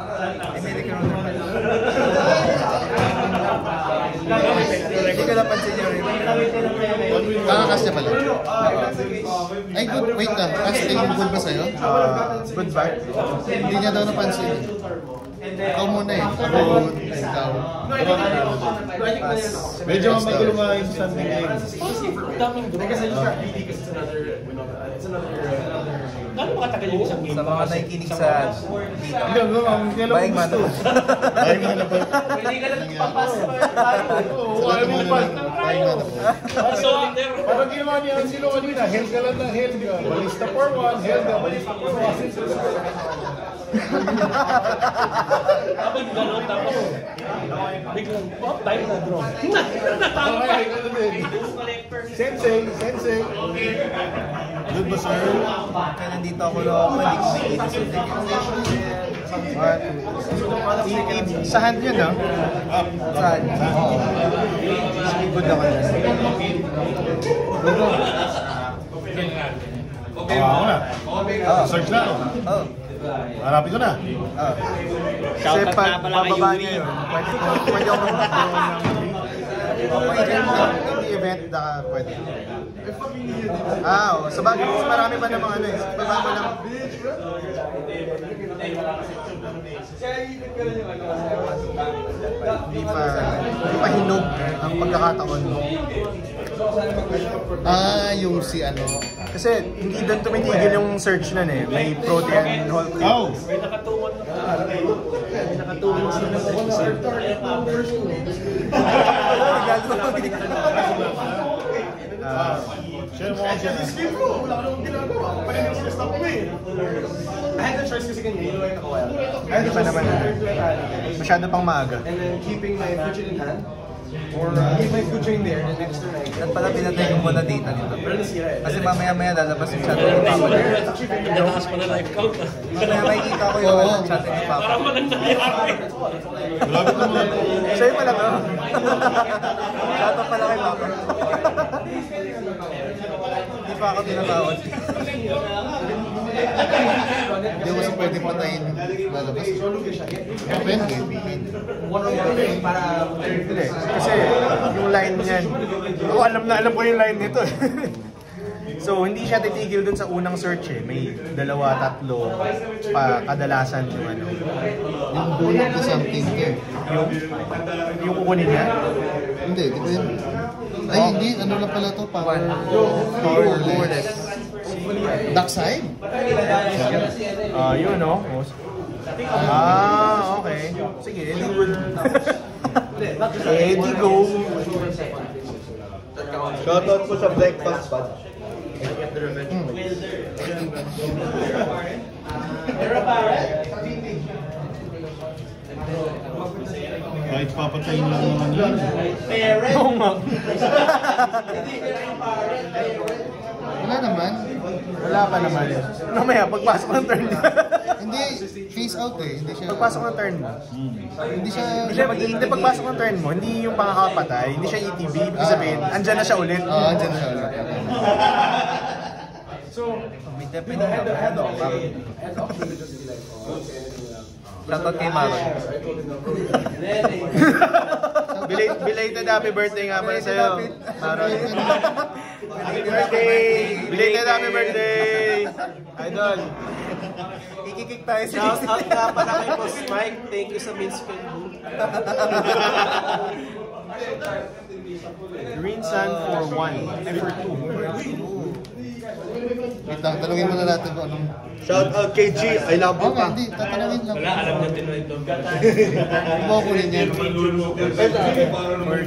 Hindi ko napansin yun. Kakakas niya pala. Ay, good. Wait lang. Casting good ba sa'yo? Good ba? Hindi niya daw napansin. Ikaw muna eh. Ako, ikaw. Medyo magulo nga yung standing game. Gano'n makatagal yung isang game? Sa mga nakikinig sa Buying mana. Buying mana pa. Pwede ka na papasa. Oo, alam mo pa. Buying mana po. Parang ginawa niya ang sino kanina. Held ka lang ng held ka. Balista for one, held ka, balista for one. Tapos gano'n, tapos biglang pop, time na draw. Okay, ano din. Sensei. Good ba, sir? Kaya nandito ako na hindi ko makikita sa deck. Sa hand yun, no? Saan? Good ako yun. Ako na. Search na ako. Oh. Hanapin ko na. Kasi pag bababa niya yun, pwede ako mag-draw ng in the event na pwede. Oo. Sa bagay, marami pa namang ano eh. Baba mo lang. Hindi pa hinog ang pagkakataon mo. Yung si ano. Kasi hindi doon tumitigil yung search nun eh. May Protean Hall. Oh! May nakatungan na. May nakatungan sila sa Share mo ako siya. Wala ka namang ginagawa. Pareho sila stop mo eh. I had the choice kasi ganyan. Hindi pa naman. Masyado pang maaga. And then keeping my future in hand. Or keep my future in there and next turn I At pala pinatay ko muna data nito. Pero nasira eh. Kasi mamaya-maya lalabas yung chat ng Papa. Nataas pa na live count. Mamaya makikita ko yung chat ng Papa. Parang walang nangyayari. Malapit na mga. Sa'yo pala to. Shoutout pala kay Papa. Hindi pa ako tinatawad. Hindi mo siya pwede patayin lalabas. Depende. Para Hindi. Kasi yung line niyan. Ako alam ko yung line nito. So hindi siya titigil dun sa unang search eh. May 2, 3 pa kadalasan yung ano. Yung bulog na something there. Yung kukunin niya. Hindi, di ba yun? Ay, hindi. Ano lang pala to? Powerless. Dark side? Yun no? Okay. Sige, edi good. Edi go. Shoutout po sa Breakfast Pad. Kahit papatayin lang naman yun. Oo nga. Wala naman. Wala pa naman. Mamaya, pagpasok ng turn mo. Hindi, face out eh. Hindi siya... Pagpasok ng turn mo. Hindi siya... Hindi pagpasok ng turn mo, hindi yung pangakapatay, hindi siya ETB. Ibig sabihin, andyan na siya ulit. Oo, andyan na siya ulit. May definitely head off. Shoutout kay Maron. Belated happy birthday nga pala sa'yo, Maron. Happy birthday! Belated happy birthday! Idol! Ikikik tayo sa Shout out nga pala kay Boss Mike. Thank you sa Vince Penbu. Green Sun for 1. For 2. Wait lang, tanungin muna natin kung anong... Shout out kay G, I love Oo nga, hindi. Tatanungin lang. Wala, alam natin na ito. Kung makukunin yan.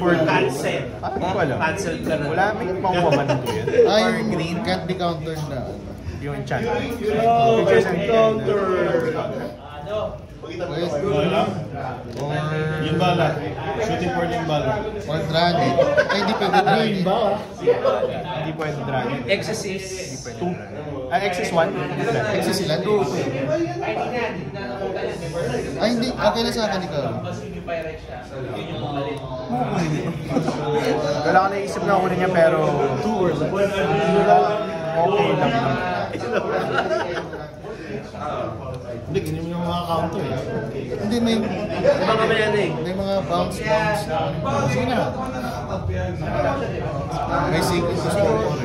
For Cancel. Hindi ko alam. Cancel ka na. Wala, may pang-woman ito yan. Ah, yung green can't be countered na. Yung enchant. Wait. Yung bala. Shooting for yung bala. Or dragon. Ay, hindi pwede dragon. Hindi pwede dragon. Exorcist. 2. Ah, X is 1? Exo sila? 2. Ay, hindi. Okay na sa akin ikaw. Wala ka naisip na kunin niya pero 2 or okay lang. Hindi, ganyan yung mga counter eh. Hindi, may... Mga mayanig. May mga bounce. Sige na. May sequence sa store.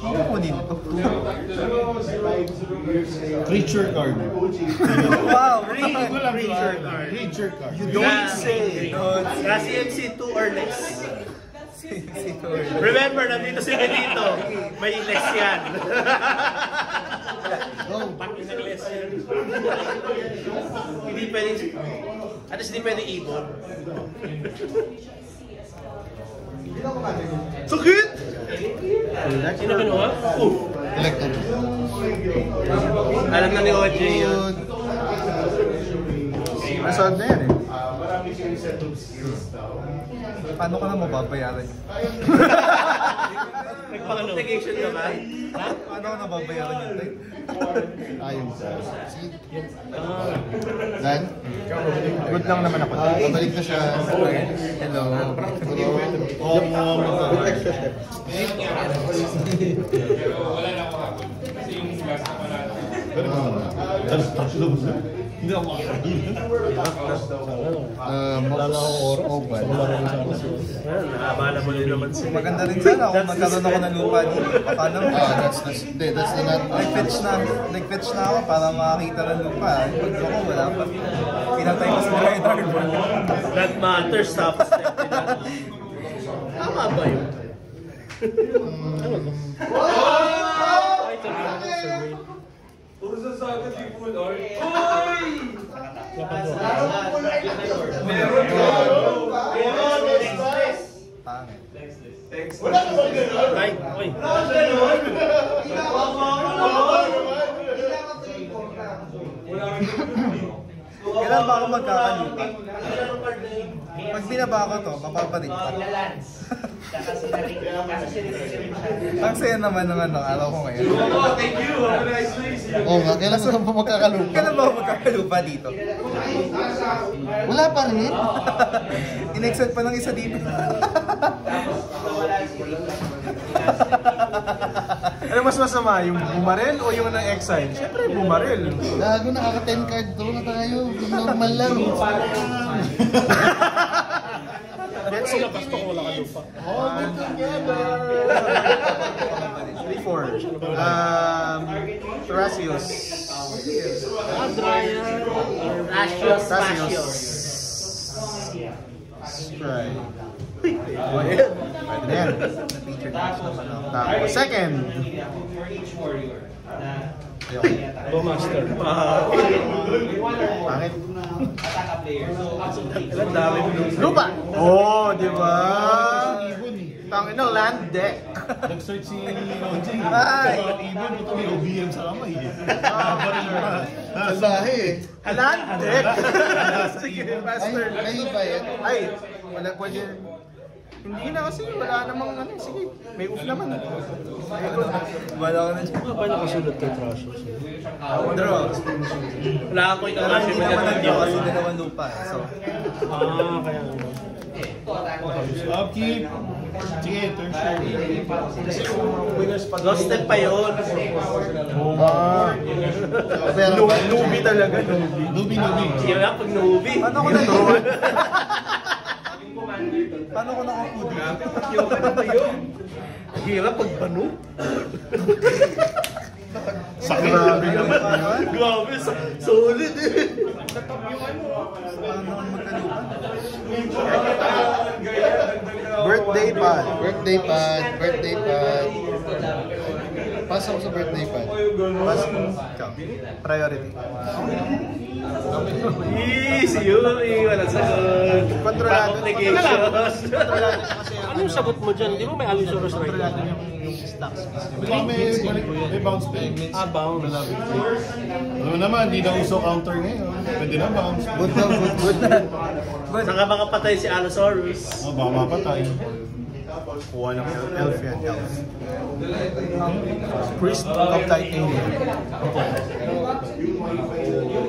Ano ko dito? Creature card. Wow! Creature card. Creature card. You don't say! Kasi MC2 or less. Remember, nandito si Benito. May less yan. Go. Hindi pwedeng... At least hindi pwedeng ibon. Sakit! Sino kinuha? Elected. Alam na ni OJ yun. Nasod na yan eh. Paano ka na mababayaran yun? Nagpaka-notification ka ba? Paano ka nababayaran yun? Tay? Ayun. Sige. Dan? Good lang naman ako. Pabalik na siya. Hello. Oo, mga extra step. Hindi ako makakagilan. Mobile. Naabala mo din naman sila. Maganda rin sana kung magkaroon ako ng lupa dito. Baka naman. That's not... Nag-fetch na ako para makakita ng lupa. Pag ako, wala pa. Pinatay ko sa Red Harbor. That matters, tapos step nila. Tama ba yun? Pangit. Ay, oy. Kailan ba ako magkakalupa? Pag binaba ko to, mapapalit pa. Ang saya naman ng araw ko ngayon. Oo nga, kailan ka pa magkakalupa? Kailan ba ako magkakalupa dito? Wala pa rin. In-excite pa ng isa dito. Ano mas masama? Yung bumarel o yung na-exile? Siyempre, bumarel. Gago, nakaka-10 card. Draw na tayo. Normal lang. Sila basta ko wala ka lupa. 3, 4. Thrasios. Ashios, Thrasios. Strike. Pwede na yan. Tapos, second. Master. Pangit. Ilan dami mo. Lupa! Oh, di ba? Tangin ng land deck. Nag-search si OJ. Ay! Ibon, ito may OBM sa kamay. Baril na. Salbahe eh. Halantek! Sige, master. May iba yan. Ay, wala pwede. Hindi na kasi, wala namang ano. Sige, may off naman. Wala ka na dyan. Ano ba nakasulat kay Trash? Draw. Wala ako ikaw Pero kasi hindi naman nag-draw kasi dalawang lupa eh. So, kaya ano. Upkeep. Sige, turn share. Lost step pa yun. Pero ba? Nubi talaga, nubi. Nubi. Sige nga, pag nubi. Paano ko na-draw? Paano ko nakakudi? Hirap pag banu. Sakit. Grabe, solid eh. Paano ko magkalupa? Birthday pad. Birthday pad. Pass ako sa birthday pad. Pas, ikaw. Priority. Easy yun eh. Walang sagot. Kontrolado. Negation. Kontrolado niya kasi Anong sagot mo dyan? Di ba may Allosaurus right kontrolado now? niya yung stocks. Baka may bounce back. Bound. Ano naman, hindi na uso counter ngayon. Pwede na bounce. Good na, good na. Saka baka patay si Allosaurus. Baka mapatay. Kuha ng elf yan, elf. Priest of Light Alien.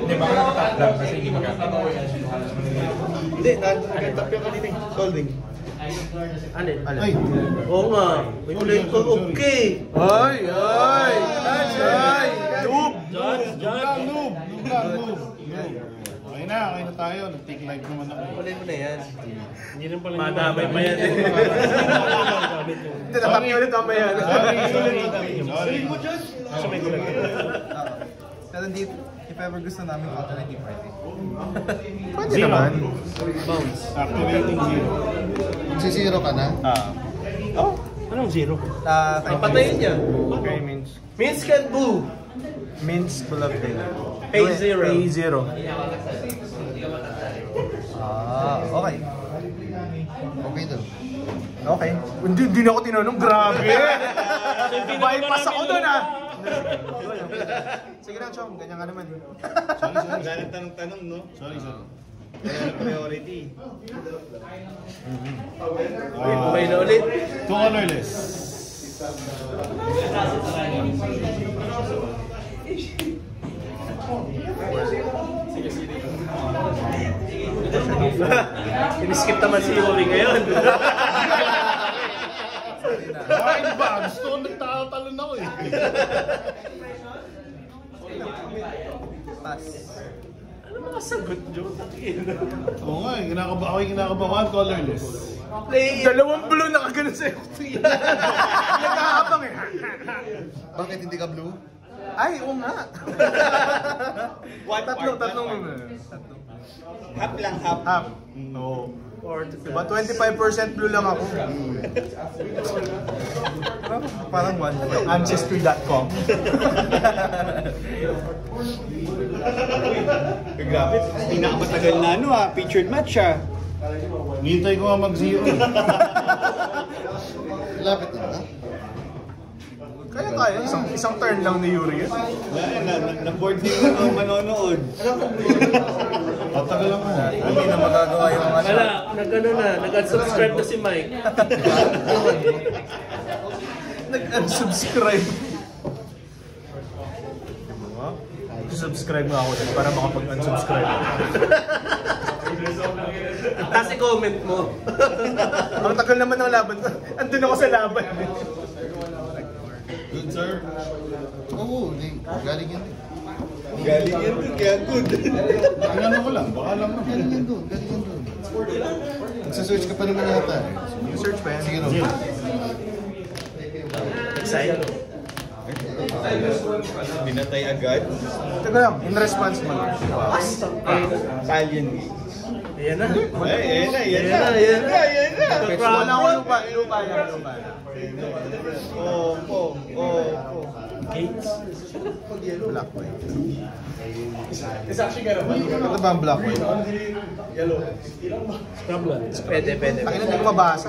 Hindi, baka nakatap lang kasi hindi magkakaroon. Hindi, nagtap yung kanina eh. Holding. Ano eh? Ay! Oo nga. May kulay ko. Okay. Ay! Noob! Noob! Okay na tayo. Nag-take live naman ako. Kulay mo na yan. Hindi rin pala madamay pa yan eh. Hindi, natap niyo ulit mamaya. Sorry. Sa may kulay. Pero hindi, if ever gusto namin alternative party. Pwede Zero. naman. Bounce. Activating zero. Magsisiro ka na? Oh, anong zero? Papatayin niya. Okay, means. Means can boo. Means beloved day. Pay zero. Pay zero. Okay. Okay daw. Okay. Hindi na ako tinanong. Grabe! Bypass ako doon ah! Sige lang, Chong. Ganyan ka naman. Sorry. Galit tanong-tanong, no? Sorry. Priority. May na ulit. Two colorless. Siniskip naman si Yuri ngayon. Bakit ba? Gusto ko nagtatalon ako eh. Pass. Ano mga sagot nyo? Oo nga eh. Kinakabahan colorless. Dalawang blue nakaganon sa'yo. Nagkakabang eh. Bakit hindi ka blue? Ay, oo nga. Tatlong. Half lang, half. Half. No. Diba 25% blue lang ako. Parang one. Ancestry.com. Grabe, pinakamatagal na ano featured match Hintay ko nga mag-zero. Lapit na ba? Kaya, isang turn lang ni Yuri yun. Na-board din yung manonood. Patagal lang mo. Hindi na magagawa yung ano. Wala, nag-unsubscribe na si Mike. Nag-unsubscribe. Subscribe nga ako din para makapag-unsubscribe. Kasi comment mo. Ang tagal naman ng laban. Andun ako sa laban. Good sir. Oo, galing yan. Galing yan dun, kaya good. Ano ko lang, baka lang naman. Galing yan doon. Magsa-search ka pa naman yata eh. Yung search pa yan. Sige no. Excited. Binatay agad. Teka lang, in response mo lang. Italian Games. Ayan na. Ayan na. Wala akong lupa lang. Opo. Gates. Black white. Ito ba ang black white? Scrabble. Pwede. Pakita hindi ko mabasa.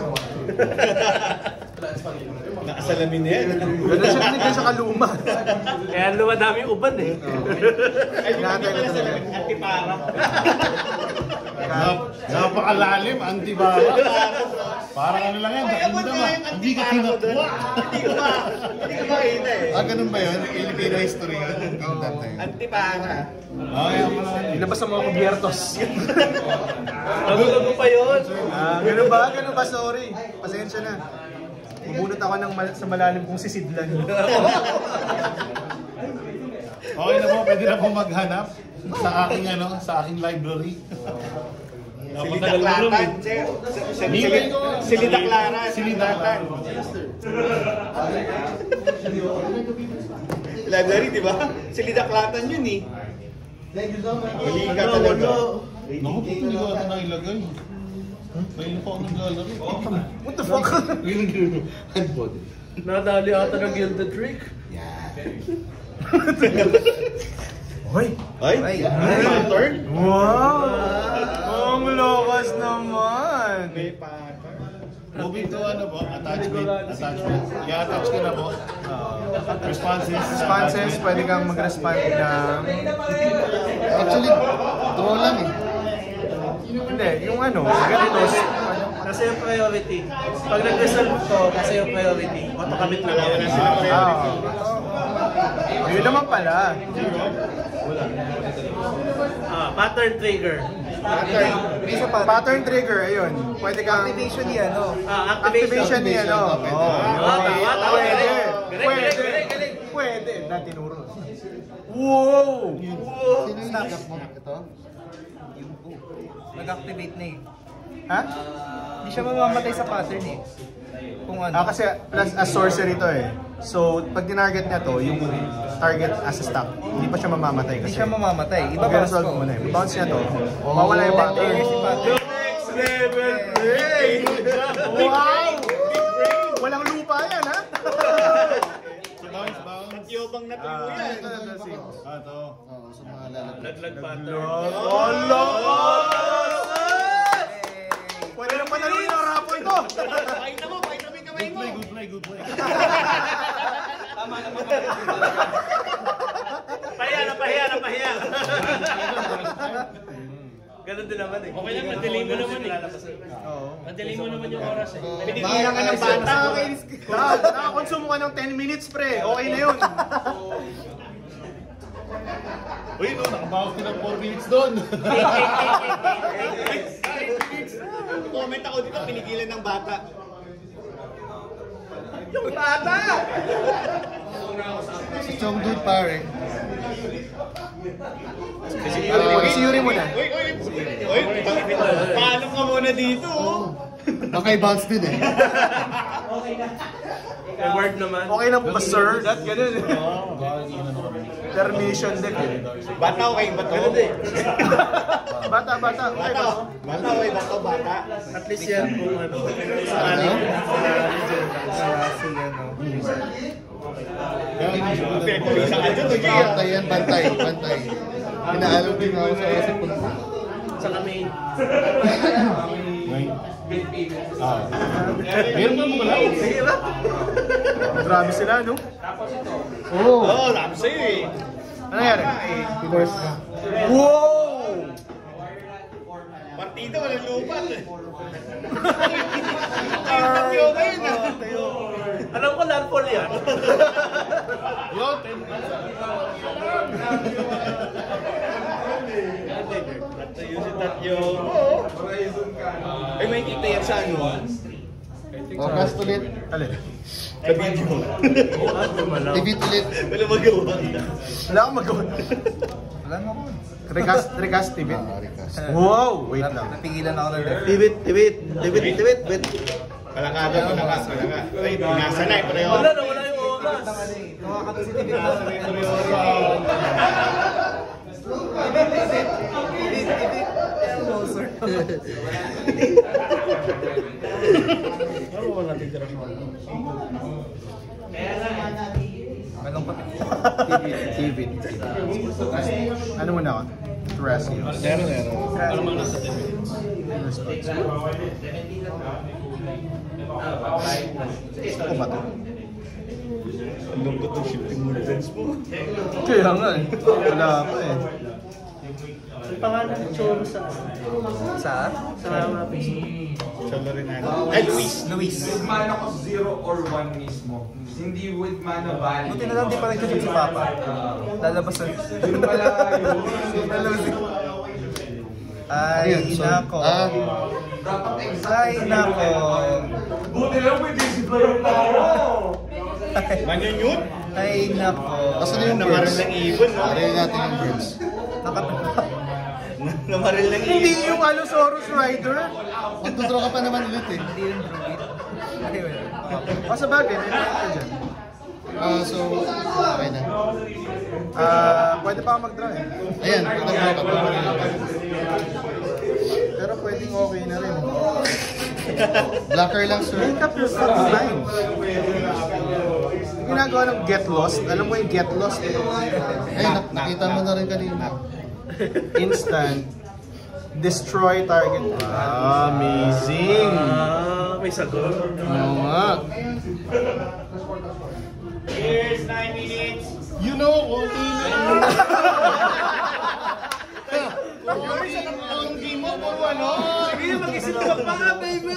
Nakasalamin na yan. Ganun siya kaluma. Kaya lumadami yung uban eh. Ay, Nakatay ko talaga. Antipara. Napakalalim, antibara. Parang ano lang yan, hindi ka tinatwa. Hindi ko makita eh. Ganun ba yun? Filipino history yun. Antipara. Ilabas sa mga kubyertos. Nagulo pa yun. Ganun ba? Sorry. Pasensya na. Bubunot ako sa malalim kong sisidlan. Okay na po, pwede na po maghanap sa aking library. Silidaklatan. Silidaklaran. Silidaklatan. Library, di ba? Silidaklatan yun eh. Mali ka talaga. Naku, hindi ko ata nailagay. Ngayon po ako naglalaro. What the fuck? Nadali ata ng Gilded Trick. Hoy! Ay, pattern? Wow! Ang lakas naman! May pattern. Moving to attachment. I-attach ko na po. Responses. Pwede kang mag-respond ng... Actually, draw lang eh. Hindi, yung ganito. Kasi yung priority. Pag nag-resolve to, kasi yung priority. Autocommit lang yan. Yun naman pala. Pattern trigger. Pattern trigger, ayun. Pwede kang... Activation niya, Activation niya, Pwede. Na tinuro. Wow! Sino yung nagap mo? Ito? Nag-activate na eh. Ha? Hindi siya mamamatay sa pattern eh. Kung ano. Kasi plus as sorcery to eh. So, pag tinarget niya to, yung target as a stack, hindi pa siya mamamatay kasi. Hindi siya mamamatay. Iba-bounce ko muna eh. Bounce niya to. Mawala yung pattern. Next level brain! Wow! Walang lupa yan, ha? Bounce. Yobang na tuyo yan. Ito. Oo, sa mga lalagay. Laglag pattern. Pwede nang panalunin ang raffle to! Pakita mo yung kamay mo. Good play. Tama naman. Pahiya. Ganun din naman eh. Okay lang, madali mo naman eh. Madali mo naman yung oras eh. Pinigilan ka ng bata. Nakakonsumo ka ng 10 minutes, pre. Okay na yun. Uy, nakabawas ko ng 4 minutes doon. Comment ako dito, pinigilan ng bata. Yung bata! Si Chong Dude pare. Si Yuri muna. Uy, paalam ka muna dito. Baka i-bounce din eh. Word naman. Okay lang po ba, sir? Ganun eh. Termination deck eh. Bata okay ba to? Bata. Okay ba? Bata okay ba to? Bata. At least yan kung ano. Ano? Bantay yan, bantay. Pinaalam din ako sa isip ko. Sa main. Meron ba mo lang? Sige ba? Grabe sila, no? Oo. Oo, sabi sa'yo eh. Ano nangyari? Pinorse ka. Wow! Partida walang lupat eh. Tayo ba yun ah? Alam ko landfall yan. Yun, Ayusin tatyo. Ay, may kita yan sa ano? O, cast ulit. Alin? Sa video. Repeat ulit. Wala magawa. Wala akong magawa. Wala na ako. Recast, Tibit. Recast. Wow! Wait lang. Napigilan ako ng left. Tibit. Wala ka. Ay, nasa na eh. Pareho. Wala yung oras. Nakakatusitibit na. Tibit. Ano muna ako? Terrasio. Gusto ko ba ito? Ang lungkot ng shifting movements mo. Kaya nga eh. Wala pa eh. Ang pangalan ng Choro sa Rapis. Cholo rin natin. Ay, Luis! With mana ko 0 or 1 mismo. Hindi with mana value. Buti na lang di pa nag-shoot si Papa. Lalabas na. Yun pala yun. Ay, nako. Dapat exact. Ay, nako. Buti lang may discipline na ako. Manyan yun? Ay, nako. Asan na yung Namaril girls? ng ibon, no? Pare natin yung girls. Namaril ng Hindi ibon. yung Allosaurus Rider. Magtudraw ka pa naman ulit eh. Hindi yung druid. Ay, wala. Sa bagay, may ka dyan. So, okay na. Pwede pa ako mag-draw eh. Ayan, nag-draw ka pa. Pero pwedeng okay na rin. Blacker lang, sir. Make up your fucking mind. Yung ginagawa ng get lost, alam mo yung get lost eh. Ay, nakita mo na rin kanina. Instant destroy target. Amazing! May sagot. Oo nga. Here's 9 minutes. You know, konti na. Konti mo, puro ano? Sige, mag-isip ka pa nga, baby!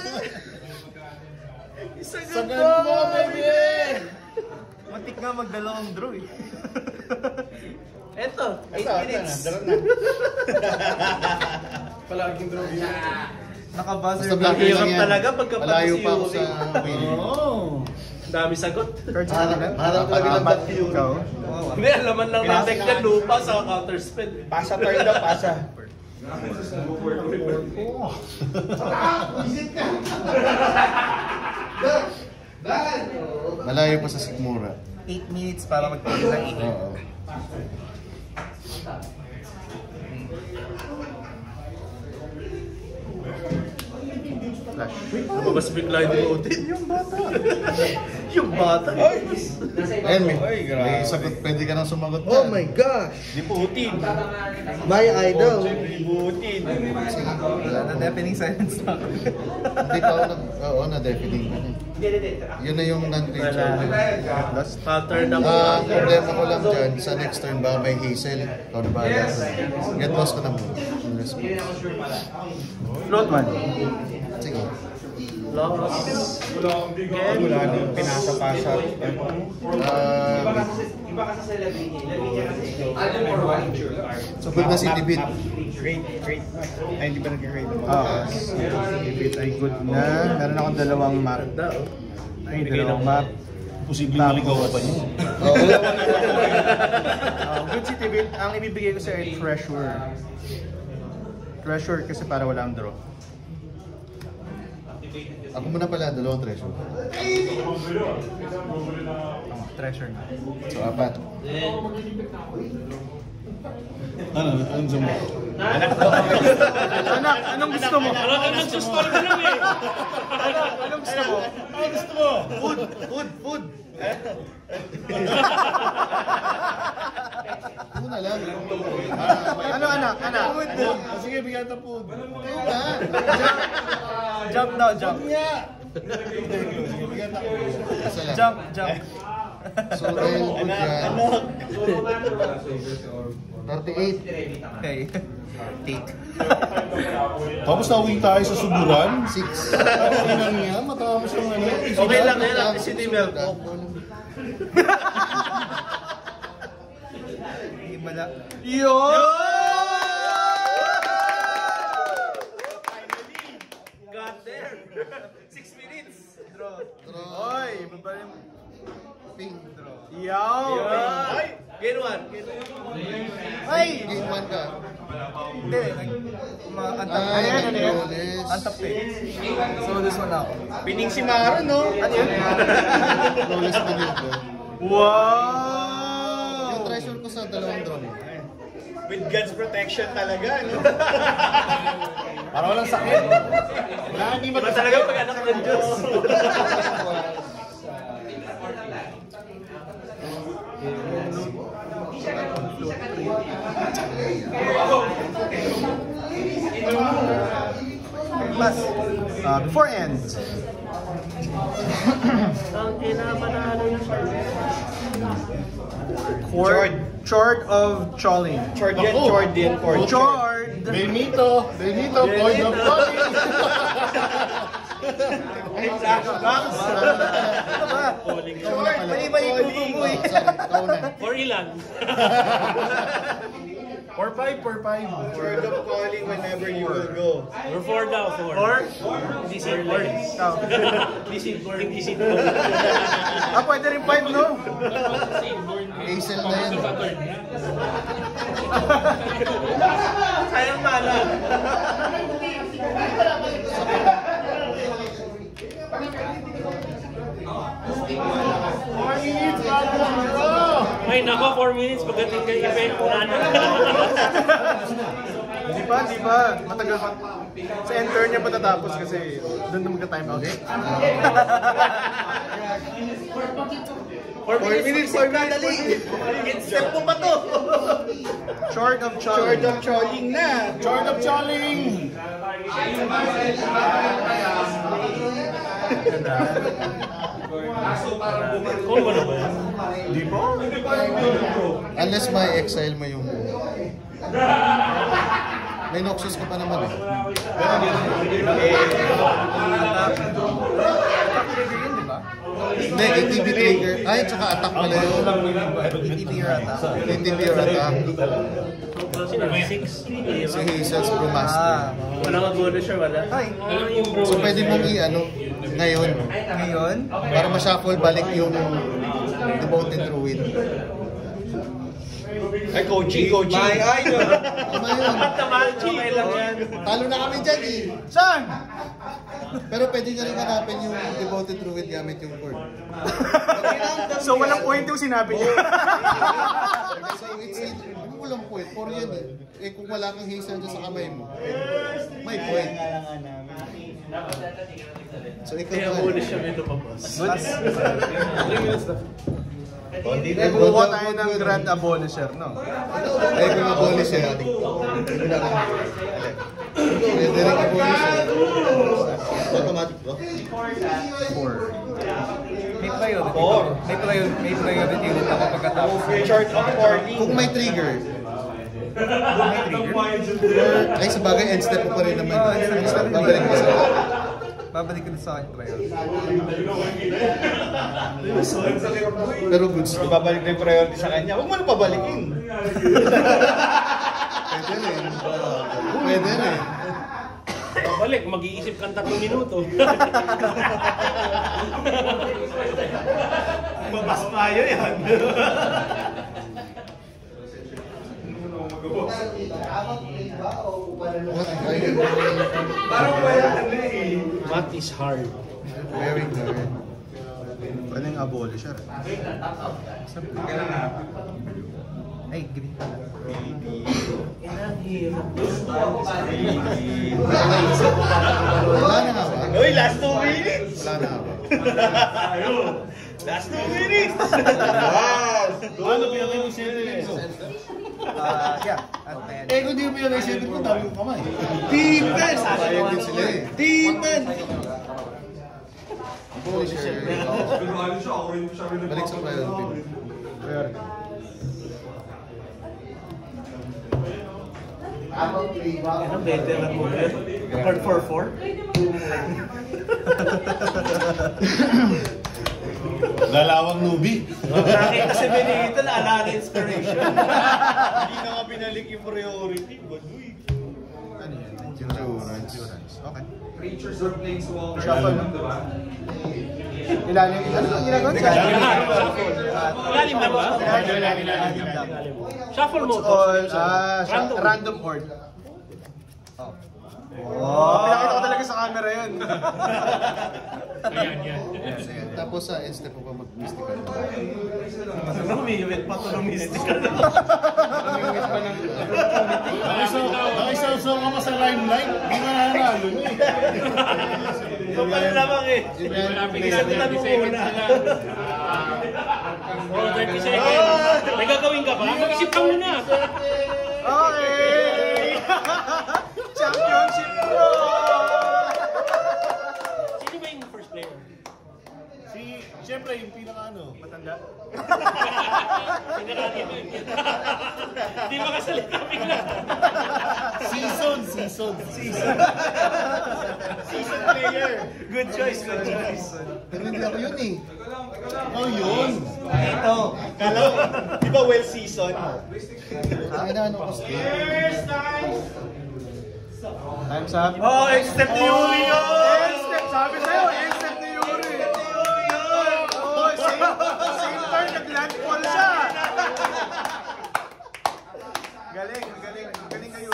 Sagan mo, baby! Matik nga magdalawang draw eh. Eto, 8 minutes. Daro na. Palaging draw yun. Nakabuzzer. Basta blacker lang Hirap yan. talaga pagka Malayo pati pa ako si sa Yuri. winning. Dami sagot. Cards na nila. Harap talaga ng bat yun. Ikaw? Hindi, alaman lang natin ka lupa sa counter spin. Pasa turn daw, pasa. Malayo pa sa Sigmura. 8 minutes para magpili ng init. Oo. Flash. Lumabas bigla yung demoted. Yung bata. Yung bata. Ayun, may Ay, grabe. may sagot. Pwede ka nang sumagot Oh dyan. my gosh! Di putin. My idol! Di putin. Wala na deafening silence na ako. Hindi pa ako oo, na-deafening. Yun na yung non-creature. Pattern na Ang problema ko lang dyan, sa next turn ba may hazel? Ikaw na bahala. Get lost ka na muna. Float one. Sige. Loss. Wala nang pinasa-pasa. Iba kasi sa Lavinia. Lavinia kasi. Add more one feature card. So good na si Tibit. Great. Ay, hindi ba nag-grade mo? If ay good na. Meron akong dalawang map. Ay, dalawang map. Posibleng maligaw pa niyo. Oo. Good si Tibit. Ang ibibigay ko sa ay Treasure. Treasure kasi para walang draw. Ako muna pala, dalawang treasure. Treasure na. So, apat. Ano? Ano sa mo? Anak, anong gusto mo? Anong gusto mo lang eh? Anong gusto mo? Ano gusto mo? Food. Ako na lang. Ano anak? Sige, bigyan ng food. Kayo na. Jump now, jump. Bigyan ng food. Isa lang. Jump. So, dahil good yan. 38. Okay. Take. Tapos nawing tayo sa suburan. 6. Ano lang yan? Matapos yung ano. Okay lang yan, at si Timel. Yun! Got there. 6 minutes. Oy, babalik mo. Ping. Yaw! Ay! Game 1. Ay! Game 1 ka. Hindi, antap. Ay, Ano yan? Roles. Antap eh. So this one ako. Pining si Maro, no? Ano yun? Roles pa din ko. Wow! Yung treasure ko sa dalawang drone. With God's protection talaga, no? Para walang sakit. Wala, hindi Iba talaga pag anak ng Diyos. Plus, before end, Ang inamanalo na siya. Chord of Choling. Chord yan, chord yan, chord. Chord! Benito, Boyd of Tony. Mali ba yung kukumoy? For ilan? 4-5. Chord of calling whenever you will go. Or 4 daw, 4. Hindi seed 4. Hindi seed 4. Hindi seed 4. Ah, pwede rin 5, no? Hazel na yan. Sayang mana. Ay, nako, 4 minutes. Pagdating kay event, wala na. Di ba? Matagal pa. Sa enter niya patatapos kasi doon na magka-time out. 4 minutes, 4 minutes. Step mo pa to. Chord of Choling. Chord of Choling na. Chord of Choling. Kung ba na ba yan? Di ba? Unless may exile mo yung... May Noxus ka pa naman eh. Hindi, ATB trigger. Ay, tsaka attack pala yun. ATB or attack. ATB or attack. Sino? 6? Si Hazel's Brewmaster. Wala ka bonus siya, wala. Ay, So pwede mong i-ano, ngayon. ngayon? Para ma-shuffle balik yung Devoted Druid. Ay, coaching. My idol. Tama yun. Okay lang yan. Talo na kami dyan eh. Saan? Pero pwede nyo rin hanapin yung Devoted Druid gamit yung cord. So walang point yung sinabi niya. So it's walang point. 4 yan eh. Eh kung wala kang Hazel dyan sa kamay mo, may point. So ikaw Kaya na. bonus siya dito pa, boss. Eh, kumuha tayo ng Grand Abolisher, no? Eh kung abolish siya, pwede rin abolish siya. Automatic ba? 4. May priority ulit ako pagkatapos. Chord of calling. Kung may trigger. Ay sa bagay, end step mo pa rin naman. Babalik mo sa... Babalik ko sa akin priority. Pero goods. Ibabalik na yung priority sa kanya. Huwag mo na pabalikin. Pwede rin. Pwede rin. Balik, mag-iisip kang 3 minuto. Mabas tayo yan. Parang Math is hard. very good. Ano yung Abolisher? Ay, green pala. Wala na nga ba? Uy, last 2 minutes. Wala na nga ba? Last 2 minutes. Ano pinakita yung 7 minutes? Yeah, at 10. Eh, kung di mo pinakita yung 7 minutes, dami yung kamay. Defense. Bayad din sila eh. Defense. Abolisher. Balik sa priority. Ano, better na po yun? Card 4-4? Lalawang newbie. Nakita si Benito na alala inspiration. Hindi na nga binalik yung priority. Baduy. Ano yan? Endurance. Okay. Creatures or planeswalkers. Shuffle. Ilalim. Ano yung ginagawa? Ilalim na ba? Shuffle mo to. Random horde. Oh, pinakita ko talaga sa camera yun. Tapos sa end step mo pa mag-mystical. Lumiwit pa ito ng mystical. Nakisawsaw ka pa sa limelight, di ba nanalo mo eh. Ito pala lamang eh. Isang tanong muna. Oh, 30 seconds. May gagawin ka ba? Mag-isip ka muna. Okay! Championship Pro! Sino ba yung first player? Season. Season player. Good choice, good choice. Pero hindi ako yun eh. Oh, yun. Ito. Kala ko, di ba well season? Ang ina, ano ko stay? Time's up. Oh, except ni Yuri yun! Step, sabi sa'yo, step ni Yuri. Oh, same turn, nag-land fall siya. Galing kayo.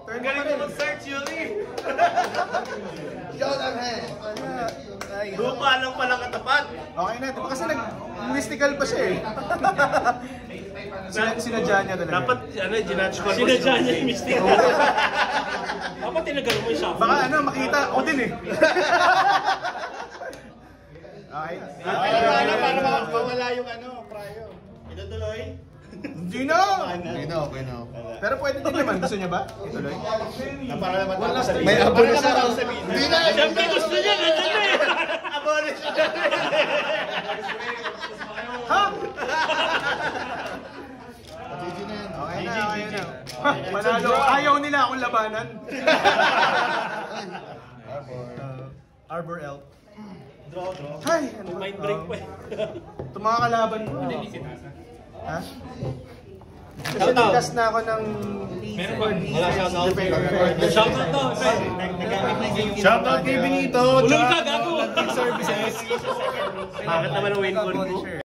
Turn ka pa rin. Mag-search, Yuri! Yun ang head. Lupa lang palang katapat. Okay na, diba kasi nag-mystical pa siya eh. Sinadya niya talaga. Dapat, ginatch ko. Sinadya niya yung mistake. Dapat tinagal mo yung shuffle. Baka makita ako din eh. Okay. Para mawala yung prayo. Ito tuloy. Hindi na! Okay na. Pero pwede din naman. Gusto niya ba? Ituloy. Para naman tapos sa May abolish na raw. Hindi na! Siyempre gusto niya! Nandiyan na eh! Abolish na! Ha? GG na yan. Okay na. Manalo. Ayaw nila akong labanan. Arbor Elf. Draw. Ay! Mind break pa eh. Ito mga kalaban mo. Ha? Kasi nagkas na ako ng Wala shoutout. Shoutout to. Shoutout kay Benito. Ulong ka, gago! Services. Bakit naman ang win code mo?